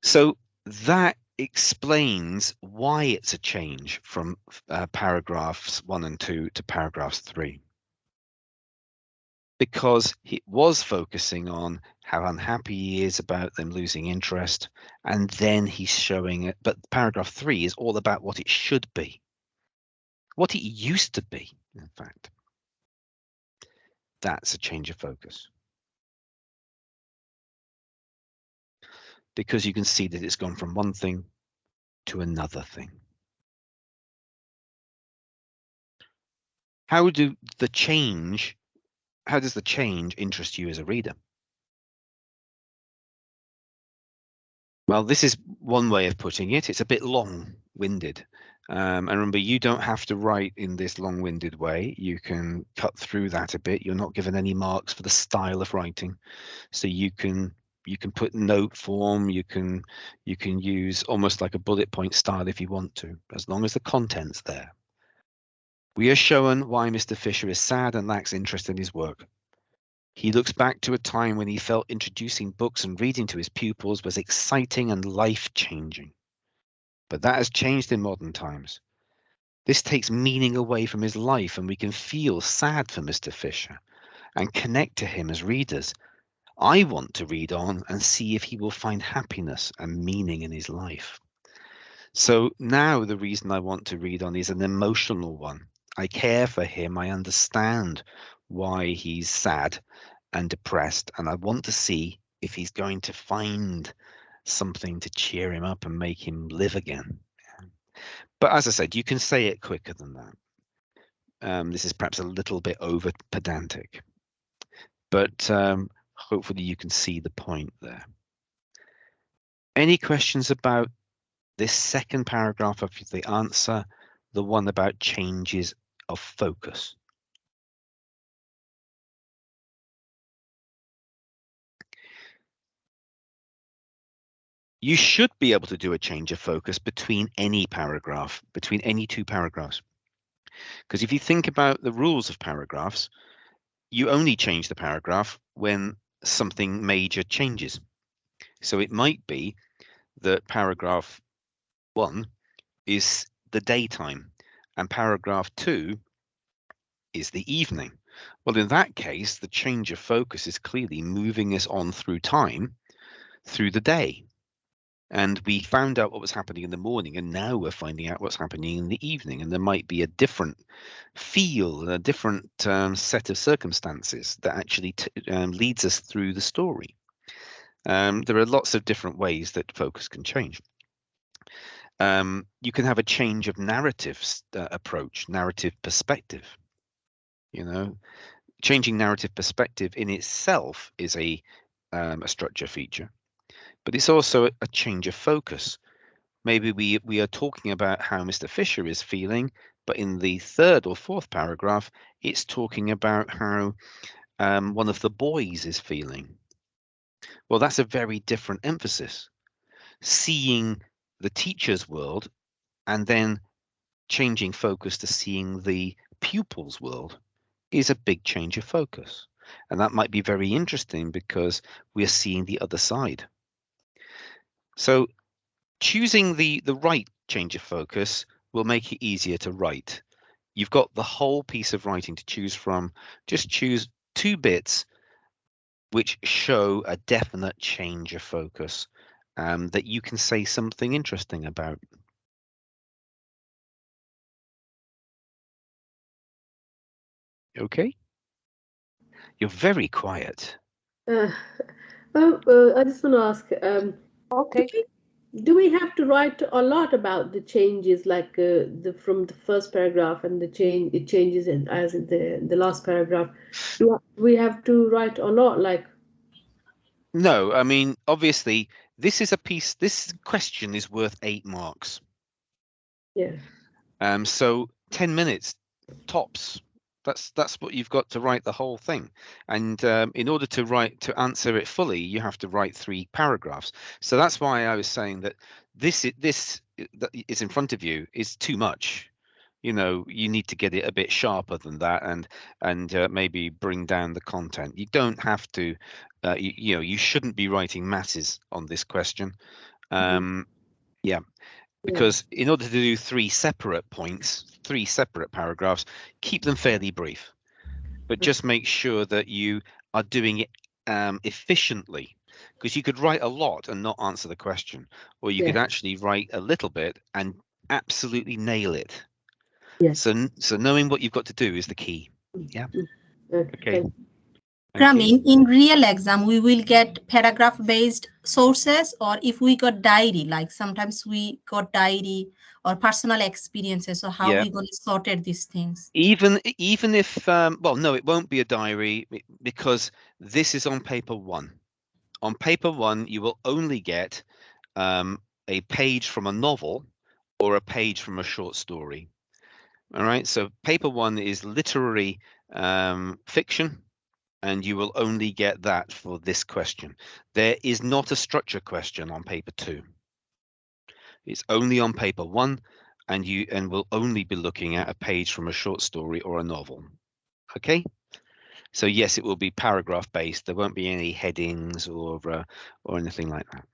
A: So that explains why it's a change from paragraphs 1 and 2 to paragraphs 3. Because he was focusing on how unhappy he is about them losing interest, and then he's showing it. But paragraph 3 is all about what it should be, what it used to be, in fact. That's a change of focus. Because you can see that it's gone from one thing to another thing. How does the change interest you as a reader? Well, this is one way of putting it. It's a bit long-winded. And remember, you don't have to write in this long-winded way. You can cut through that a bit. You're not given any marks for the style of writing. So you can put note form. You can use almost like a bullet point style if you want to, as long as the content's there. We are shown why Mr. Fisher is sad and lacks interest in his work. He looks back to a time when he felt introducing books and reading to his pupils was exciting and life-changing. But that has changed in modern times. This takes meaning away from his life, and we can feel sad for Mr. Fisher and connect to him as readers. I want to read on and see if he will find happiness and meaning in his life. So now the reason I want to read on is an emotional one. I care for him. I understand why he's sad and depressed, and I want to see if he's going to find something to cheer him up and make him live again. But as I said, you can say it quicker than that. This is perhaps a little bit over pedantic, but hopefully you can see the point there. Any questions about this second paragraph of the answer, the one about changes of focus? You should be able to do a change of focus between any paragraph, between any 2 paragraphs. Because if you think about the rules of paragraphs, you only change the paragraph when something major changes. So it might be that paragraph 1 is the daytime and paragraph 2 is the evening. Well, in that case, the change of focus is clearly moving us on through time, through the day. And we found out what was happening in the morning, and now we're finding out what's happening in the evening. And there might be a different feel, a different set of circumstances that actually leads us through the story. There are lots of different ways that focus can change. You can have a change of narrative approach, narrative perspective. You know, changing narrative perspective in itself is a structure feature, but it's also a change of focus. Maybe we are talking about how Mr. Fisher is feeling, but in the 3rd or 4th paragraph, it's talking about how one of the boys is feeling. Well, that's a very different emphasis. Seeing the teacher's world and then changing focus to seeing the pupil's world is a big change of focus. And that might be very interesting because we're seeing the other side. So choosing the right change of focus will make it easier to write. You've got the whole piece of writing to choose from. Just choose 2 bits which show a definite change of focus that you can say something interesting about. Okay? You're very quiet.
C: I just want to ask,
D: Okay.
C: do we have to write a lot about the changes, like from the first paragraph and it changes as in the last paragraph? Do we have to write a lot, like?
A: No, I mean, obviously, this question is worth 8 marks.
C: Yeah.
A: So 10 minutes tops. That's what you've got to write the whole thing. And in order to answer it fully, you have to write 3 paragraphs. So that's why I was saying that this that is in front of you is too much. You know, you need to get it a bit sharper than that, and maybe bring down the content. You don't have to. You know, you shouldn't be writing masses on this question. Yeah. Because in order to do 3 separate points, 3 separate paragraphs, keep them fairly brief, but just make sure that you are doing it efficiently, because you could write a lot and not answer the question, or you could actually write a little bit and absolutely nail it.
C: Yes.
A: So knowing what you've got to do is the key. Yeah. Okay.
B: In real exam, we will get paragraph-based sources, or if we got diary, like sometimes we got diary or personal experiences. So how we going to sorted these things?
A: Even if well, no, it won't be a diary because this is on paper 1. On paper 1, you will only get a page from a novel or a page from a short story. All right, so paper 1 is literary fiction, and you will only get that for this question. There is not a structure question on paper 2. It's only on paper 1, and will only be looking at a page from a short story or a novel. Okay, so yes, it will be paragraph based. There won't be any headings or anything like that.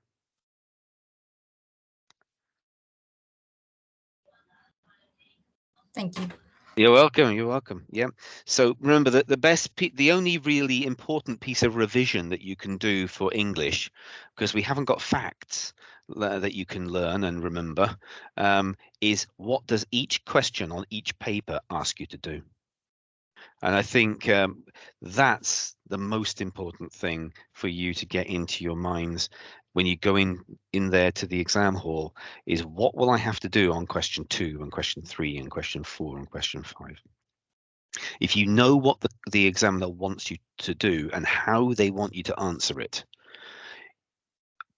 B: Thank you.
A: You're welcome. You're welcome. Yeah. So remember that the only really important piece of revision that you can do for English, because we haven't got facts that you can learn and remember, is what does each question on each paper ask you to do? And I think that's the most important thing for you to get into your minds when you go in there to the exam hall, is what will I have to do on question 2 and question 3 and question 4 and question 5? If you know what the examiner wants you to do and how they want you to answer it,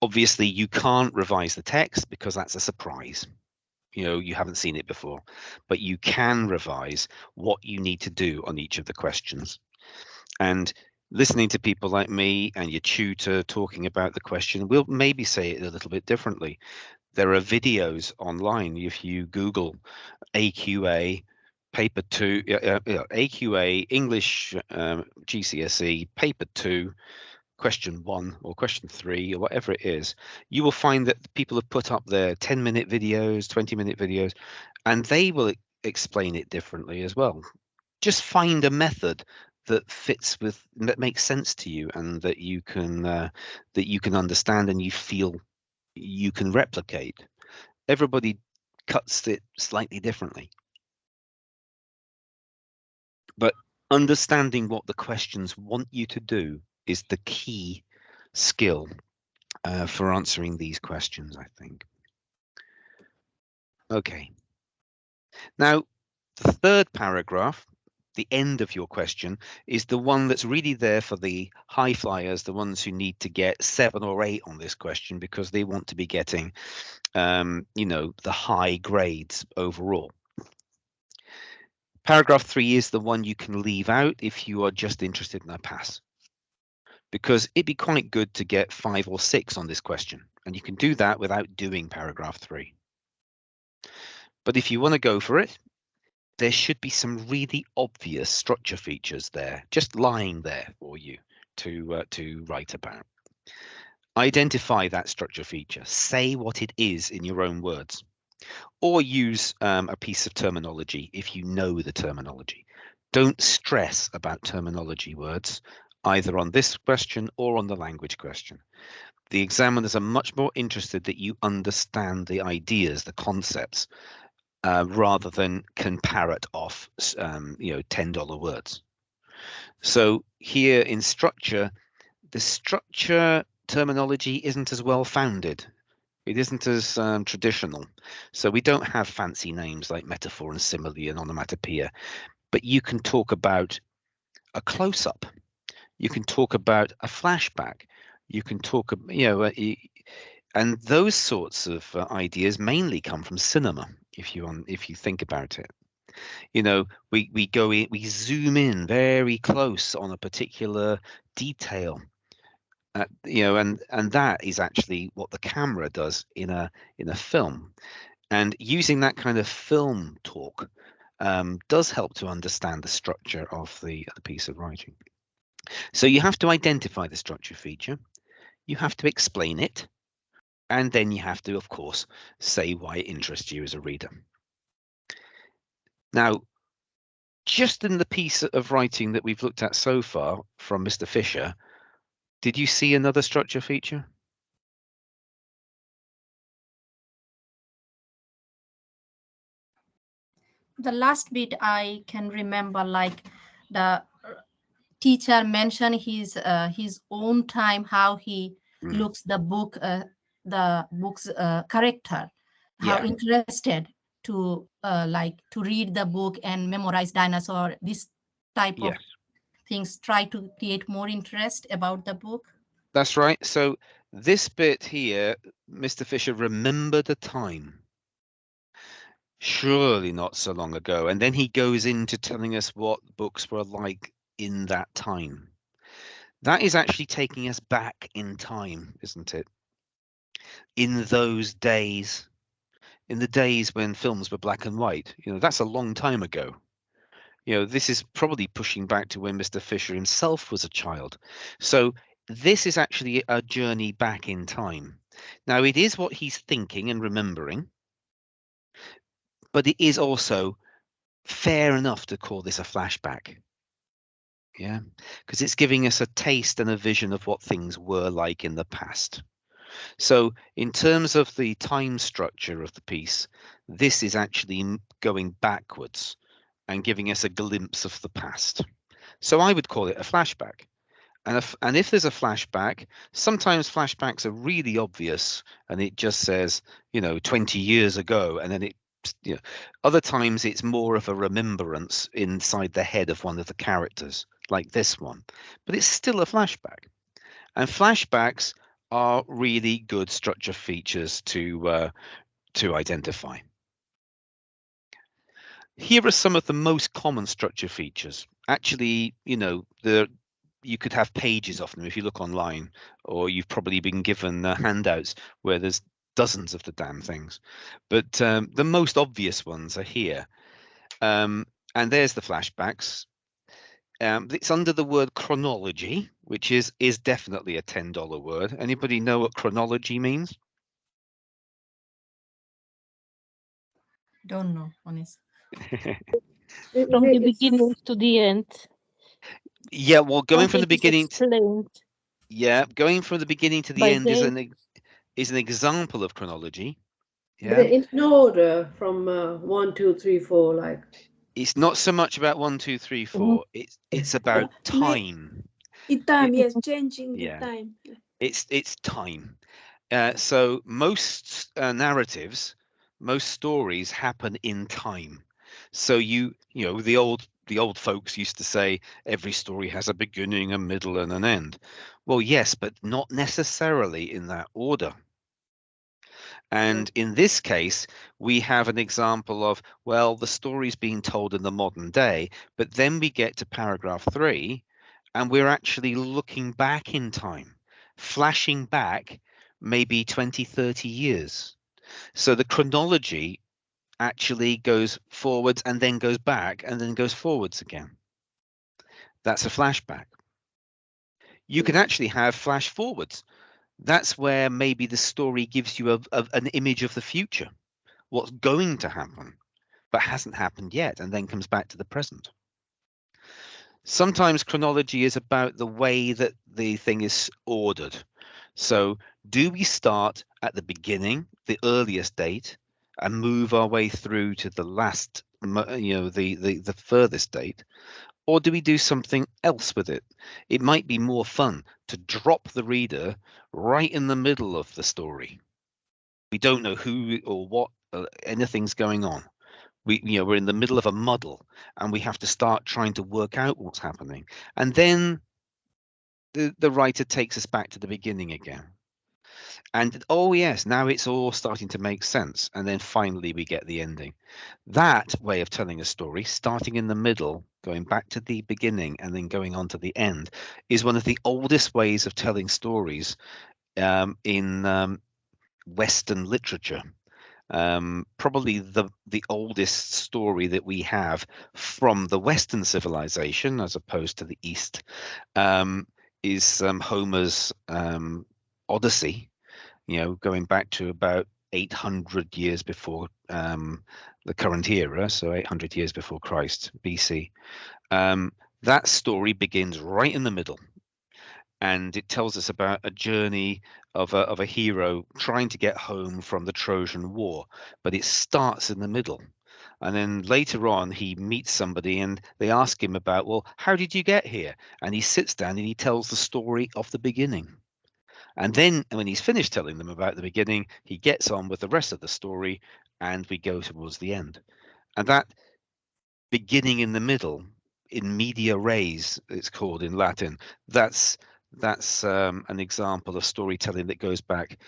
A: obviously you can't revise the text because that's a surprise. You know, you haven't seen it before, but you can revise what you need to do on each of the questions. And listening to people like me and your tutor talking about the question will maybe say it a little bit differently. There are videos online. If you Google AQA paper 2, AQA English GCSE paper 2 question 1 or question 3 or whatever it is, you will find that people have put up their 10-minute videos, 20-minute videos, and they will explain it differently as well. Just find a method that fits with, that makes sense to you, and that you can understand and you feel you can replicate. Everybody cuts it slightly differently, but understanding what the questions want you to do is the key skill for answering these questions, I think. Okay. Now, the third paragraph, the end of your question, is the one that's really there for the high flyers, the ones who need to get 7 or 8 on this question because they want to be getting, you know, the high grades overall. Paragraph 3 is the one you can leave out if you are just interested in a pass, because it'd be quite good to get 5 or 6 on this question, and you can do that without doing paragraph 3. But if you want to go for it, there should be some really obvious structure features there, just lying there for you to write about. Identify that structure feature. Say what it is in your own words, or use a piece of terminology if you know the terminology. Don't stress about terminology words, either on this question or on the language question. The examiners are much more interested that you understand the ideas, the concepts, rather than can parrot off, you know, $10 words. So here in structure, the structure terminology isn't as well founded. It isn't as traditional. So we don't have fancy names like metaphor and simile and onomatopoeia, but you can talk about a close-up. You can talk about a flashback. You can talk, you know, and those sorts of ideas mainly come from cinema. If you think about it, you know, we go in, we zoom in very close on a particular detail, you know, and that is actually what the camera does in a film. And using that kind of film talk does help to understand the structure of the piece of writing. So you have to identify the structure feature, you have to explain it, and then you have to, of course, say why it interests you as a reader. Now, just in the piece of writing that we've looked at so far from Mr. Fisher, did you see another structure feature?
B: The last bit I can remember, like the teacher mentioned his own time, how he looks the book's character, how interested to like to read the book and memorize dinosaur, this type of things, try to create more interest about the book.
A: That's right. So this bit here, Mr. Fisher, remember the time. Surely not so long ago. And then he goes into telling us what books were like in that time. That is actually taking us back in time, isn't it? In those days, in the days when films were black and white, you know, that's a long time ago. You know, this is probably pushing back to when Mr. Fisher himself was a child. So this is actually a journey back in time. Now, it is what he's thinking and remembering, but it is also fair enough to call this a flashback. Yeah, because it's giving us a taste and a vision of what things were like in the past. So in terms of the time structure of the piece, this is actually going backwards and giving us a glimpse of the past. So I would call it a flashback. And if there's a flashback, sometimes flashbacks are really obvious and it just says, you know, 20 years ago, and then it, you know, other times it's more of a remembrance inside the head of one of the characters, like this one, but it's still a flashback. And flashbacks are really good structure features to identify. Here are some of the most common structure features. Actually, you know, you could have pages of them if you look online, or you've probably been given handouts where there's dozens of the damn things. But the most obvious ones are here. And there's the flashbacks. It's under the word chronology, which is definitely a $10 word. Anybody know what chronology means?
B: Don't know, honest.
D: From the beginning to the end.
A: Yeah, well, going from the beginning. Going from the beginning to the end is an example of chronology.
C: Yeah. In order from 1, 2, 3, 4, like.
A: It's not so much about 1, 2, 3, 4. It's about time.
E: Time, yes, changing the time.
A: It's time. So most narratives, most stories happen in time. So you know the old folks used to say every story has a beginning, a middle, and an end. Well, yes, but not necessarily in that order. And in this case, we have an example of, well, the story's being told in the modern day, but then we get to paragraph 3, and we're actually looking back in time, flashing back maybe 20, 30 years. So the chronology actually goes forwards and then goes back and then goes forwards again. That's a flashback. You can actually have flash forwards. That's where maybe the story gives you an image of the future, what's going to happen, but hasn't happened yet, and then comes back to the present. Sometimes chronology is about the way that the thing is ordered. So do we start at the beginning, the earliest date, and move our way through to the last, the furthest date? Or do we do something else with it? It might be more fun to drop the reader right in the middle of the story. We don't know who or what anything's going on. We're in the middle of a muddle, and we have to start trying to work out what's happening. And then the writer takes us back to the beginning again. And oh yes, now it's all starting to make sense. And then finally we get the ending. That way of telling a story, starting in the middle, going back to the beginning, and then going on to the end, is one of the oldest ways of telling stories in Western literature. Probably the oldest story that we have from the Western civilization, as opposed to the East, is Homer's Odyssey. Going back to about 800 years before the current era, so 800 years before Christ, BC. That story begins right in the middle, and it tells us about a journey of a hero trying to get home from the Trojan War, but it starts in the middle. And then later on, he meets somebody and they ask him about, well, how did you get here? And he sits down and he tells the story of the beginning. And then when he's finished telling them about the beginning, he gets on with the rest of the story, and we go towards the end. And that beginning in the middle, in media res, it's called in Latin, that's an example of storytelling that goes back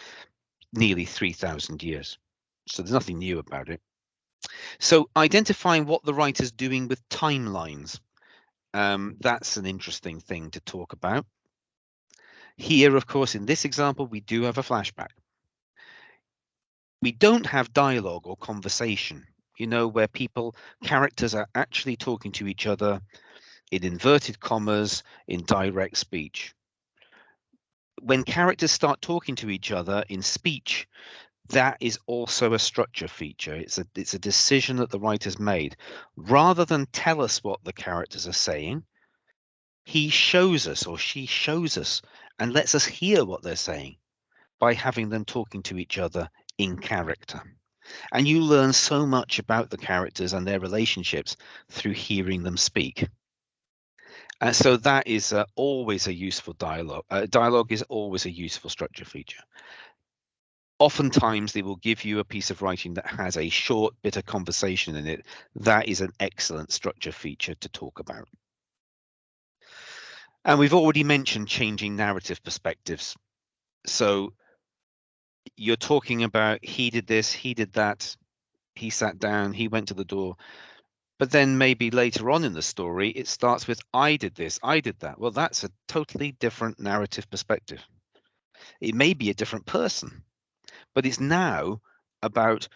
A: nearly 3,000 years. So there's nothing new about it. So identifying what the writer's doing with timelines, that's an interesting thing to talk about. Here, of course, in this example, we do have a flashback. We don't have dialogue or conversation, where characters are actually talking to each other in inverted commas, in direct speech. When characters start talking to each other in speech, that is also a structure feature. It's a decision that the writer's made. Rather than tell us what the characters are saying, he shows us or she shows us and lets us hear what they're saying by having them talking to each other in character. And you learn so much about the characters and their relationships through hearing them speak. And so that is always a useful dialogue. Dialogue is always a useful structure feature. Oftentimes they will give you a piece of writing that has a short bit of conversation in it. That is an excellent structure feature to talk about. And we've already mentioned changing narrative perspectives. So you're talking about he did this, he did that, he sat down, he went to the door. But then maybe later on in the story, it starts with I did this, I did that. Well, that's a totally different narrative perspective. It may be a different person, but it's now about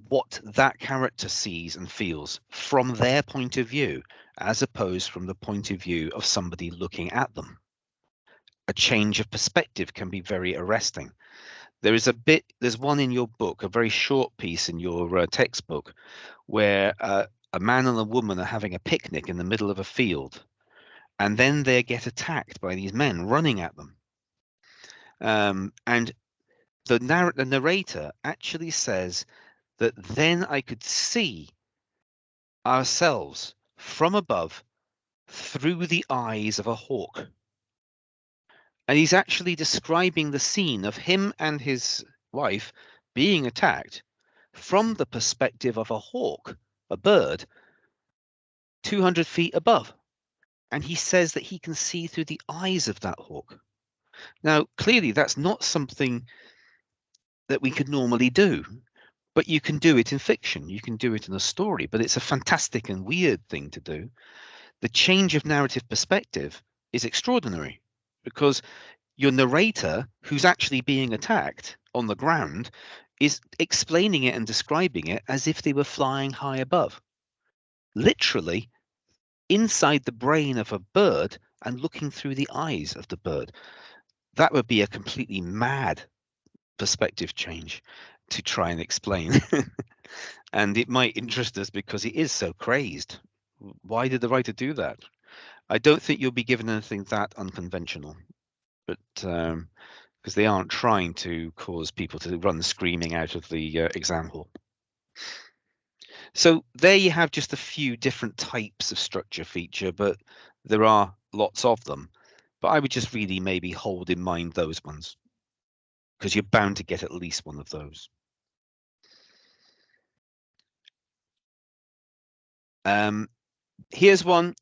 A: what that character sees and feels from their point of view. as opposed from the point of view of somebody looking at them. A change of perspective can be very arresting. There's one in your book, a very short piece in your textbook, where a man and a woman are having a picnic in the middle of a field, and then they get attacked by these men running at them. And the narrator actually says that then I could see ourselves from above through the eyes of a hawk. And he's actually describing the scene of him and his wife being attacked from the perspective of a hawk, a bird, 200 feet above. And he says that he can see through the eyes of that hawk. Now, clearly, that's not something that we could normally do, but you can do it in fiction. You can do it in a story, but it's a fantastic and weird thing to do. The change of narrative perspective is extraordinary because your narrator, who's actually being attacked on the ground, is explaining it and describing it as if they were flying high above, literally inside the brain of a bird and looking through the eyes of the bird. That would be a completely mad perspective change to try and explain. And it might interest us because it is so crazed. Why did the writer do that? I don't think you'll be given anything that unconventional, but because they aren't trying to cause people to run screaming out of the exam hall. So there you have just a few different types of structure feature, but there are lots of them. But I would just really maybe hold in mind those ones, because you're bound to get at least one of those. Here's one.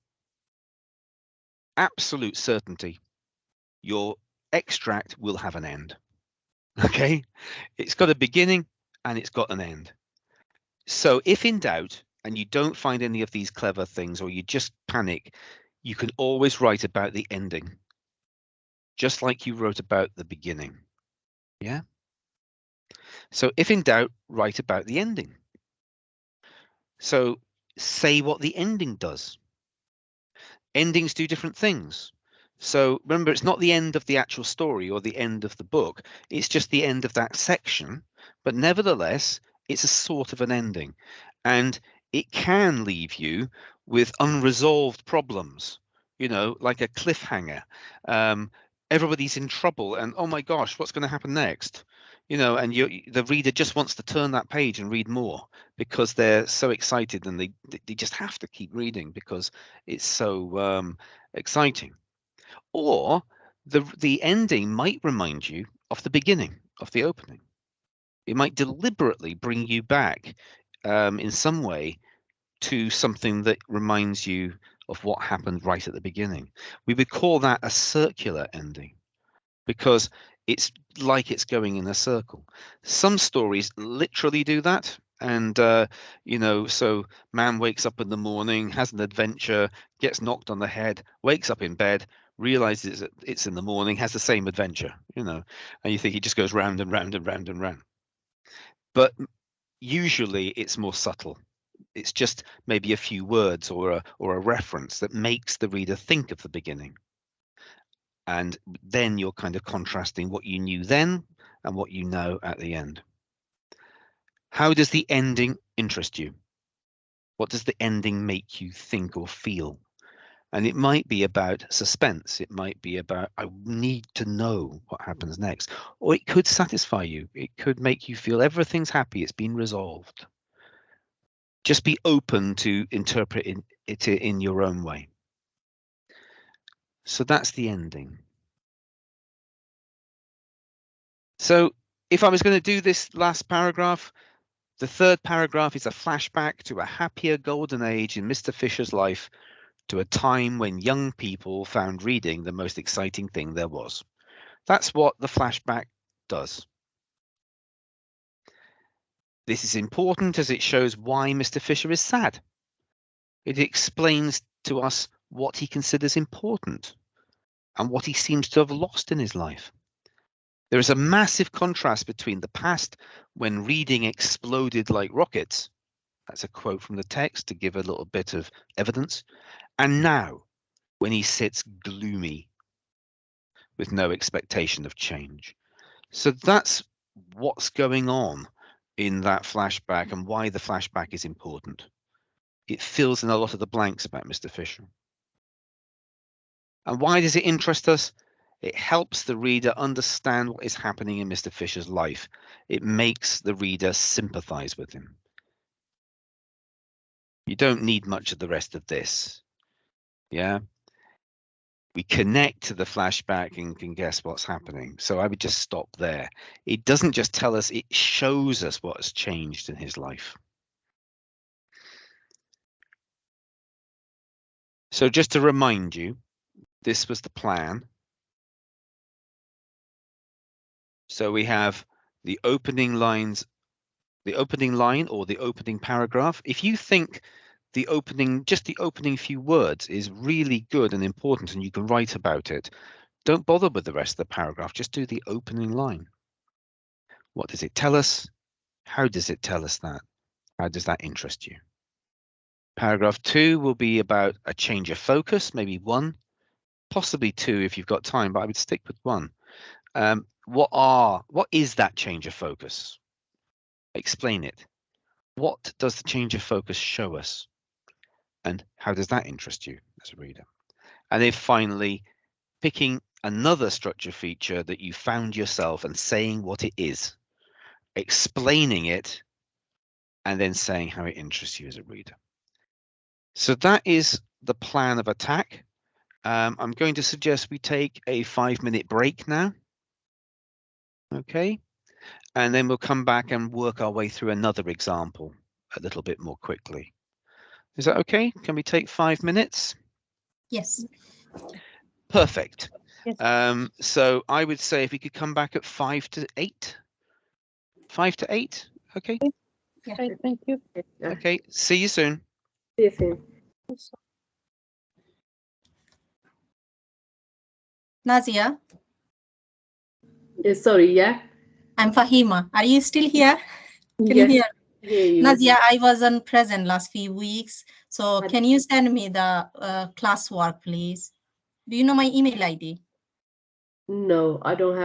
A: Absolute certainty. Your extract will have an end. Okay? It's got a beginning and it's got an end. So if in doubt and you don't find any of these clever things or you just panic, you can always write about the ending, just like you wrote about the beginning. Yeah? So if in doubt, write about the ending. So say what the ending does. Endings do different things. So remember, it's not the end of the actual story or the end of the book. It's just the end of that section. But nevertheless, it's a sort of an ending. And it can leave you with unresolved problems, you know, like a cliffhanger. Everybody's in trouble and, oh my gosh, what's going to happen next? You know, and the reader just wants to turn that page and read more because they're so excited and they just have to keep reading because it's so exciting. Or the ending might remind you of the beginning, of the opening. It might deliberately bring you back in some way to something that reminds you of what happened right at the beginning. We would call that a circular ending because it's like it's going in a circle. Some stories literally do that. And, you know, so man wakes up in the morning, has an adventure, gets knocked on the head, wakes up in bed, realizes it's in the morning, has the same adventure, you know, and you think he just goes round and round and round and round. But usually it's more subtle. It's just maybe a few words or a reference that makes the reader think of the beginning. And then you're kind of contrasting what you knew then and what you know at the end. How does the ending interest you? What does the ending make you think or feel? And it might be about suspense. It might be about, I need to know what happens next. Or it could satisfy you. It could make you feel everything's happy. It's been resolved. Just be open to interpreting it in your own way. So that's the ending. So if I was going to do this last paragraph, the third paragraph is a flashback to a happier golden age in Mr. Fisher's life, to a time when young people found reading the most exciting thing there was. That's what the flashback does. This is important as it shows why Mr. Fisher is sad. It explains to us what he considers important and what he seems to have lost in his life. There is a massive contrast between the past, when reading exploded like rockets, That's a quote from the text to give a little bit of evidence. And now, when he sits gloomy with no expectation of change. So that's what's going on in that flashback and why the flashback is important. It fills in a lot of the blanks about Mr. Fisher. And why does it interest us? It helps the reader understand what is happening in Mr. Fisher's life. It makes the reader sympathize with him. You don't need much of the rest of this. Yeah. We connect to the flashback and can guess what's happening. So I would just stop there. It doesn't just tell us, it shows us what has changed in his life. So just to remind you, this was the plan. So we have the opening lines, the opening line or the opening paragraph. If you think the opening, just the opening few words is really good and important and you can write about it, don't bother with the rest of the paragraph, just do the opening line. What does it tell us? How does it tell us that? How does that interest you? Paragraph 2 will be about a change of focus, maybe 1, possibly 2 if you've got time, but I would stick with 1. What is that change of focus? Explain it. What does the change of focus show us? And how does that interest you as a reader? And then finally, picking another structure feature that you found yourself and saying what it is, explaining it, and then saying how it interests you as a reader. So that is the plan of attack. I'm going to suggest we take a 5-minute break now. Okay. And then we'll come back and work our way through another example a little bit more quickly. Is that okay? Can we take 5 minutes?
B: Yes.
A: Perfect.
D: Yes.
A: So I would say if we could come back at 5 to 8. 5 to 8. Okay.
B: Yeah.
D: Okay, thank you.
A: Okay. See you soon.
C: See you soon.
B: Nazia,
C: Sorry, yeah?
B: I'm Fahima. Are you still here? Can
C: Yes,
B: you hear?
C: hear you.
B: Nazia, I wasn't present last few weeks. So can you send me the classwork, please? Do you know my email ID?
C: No, I don't have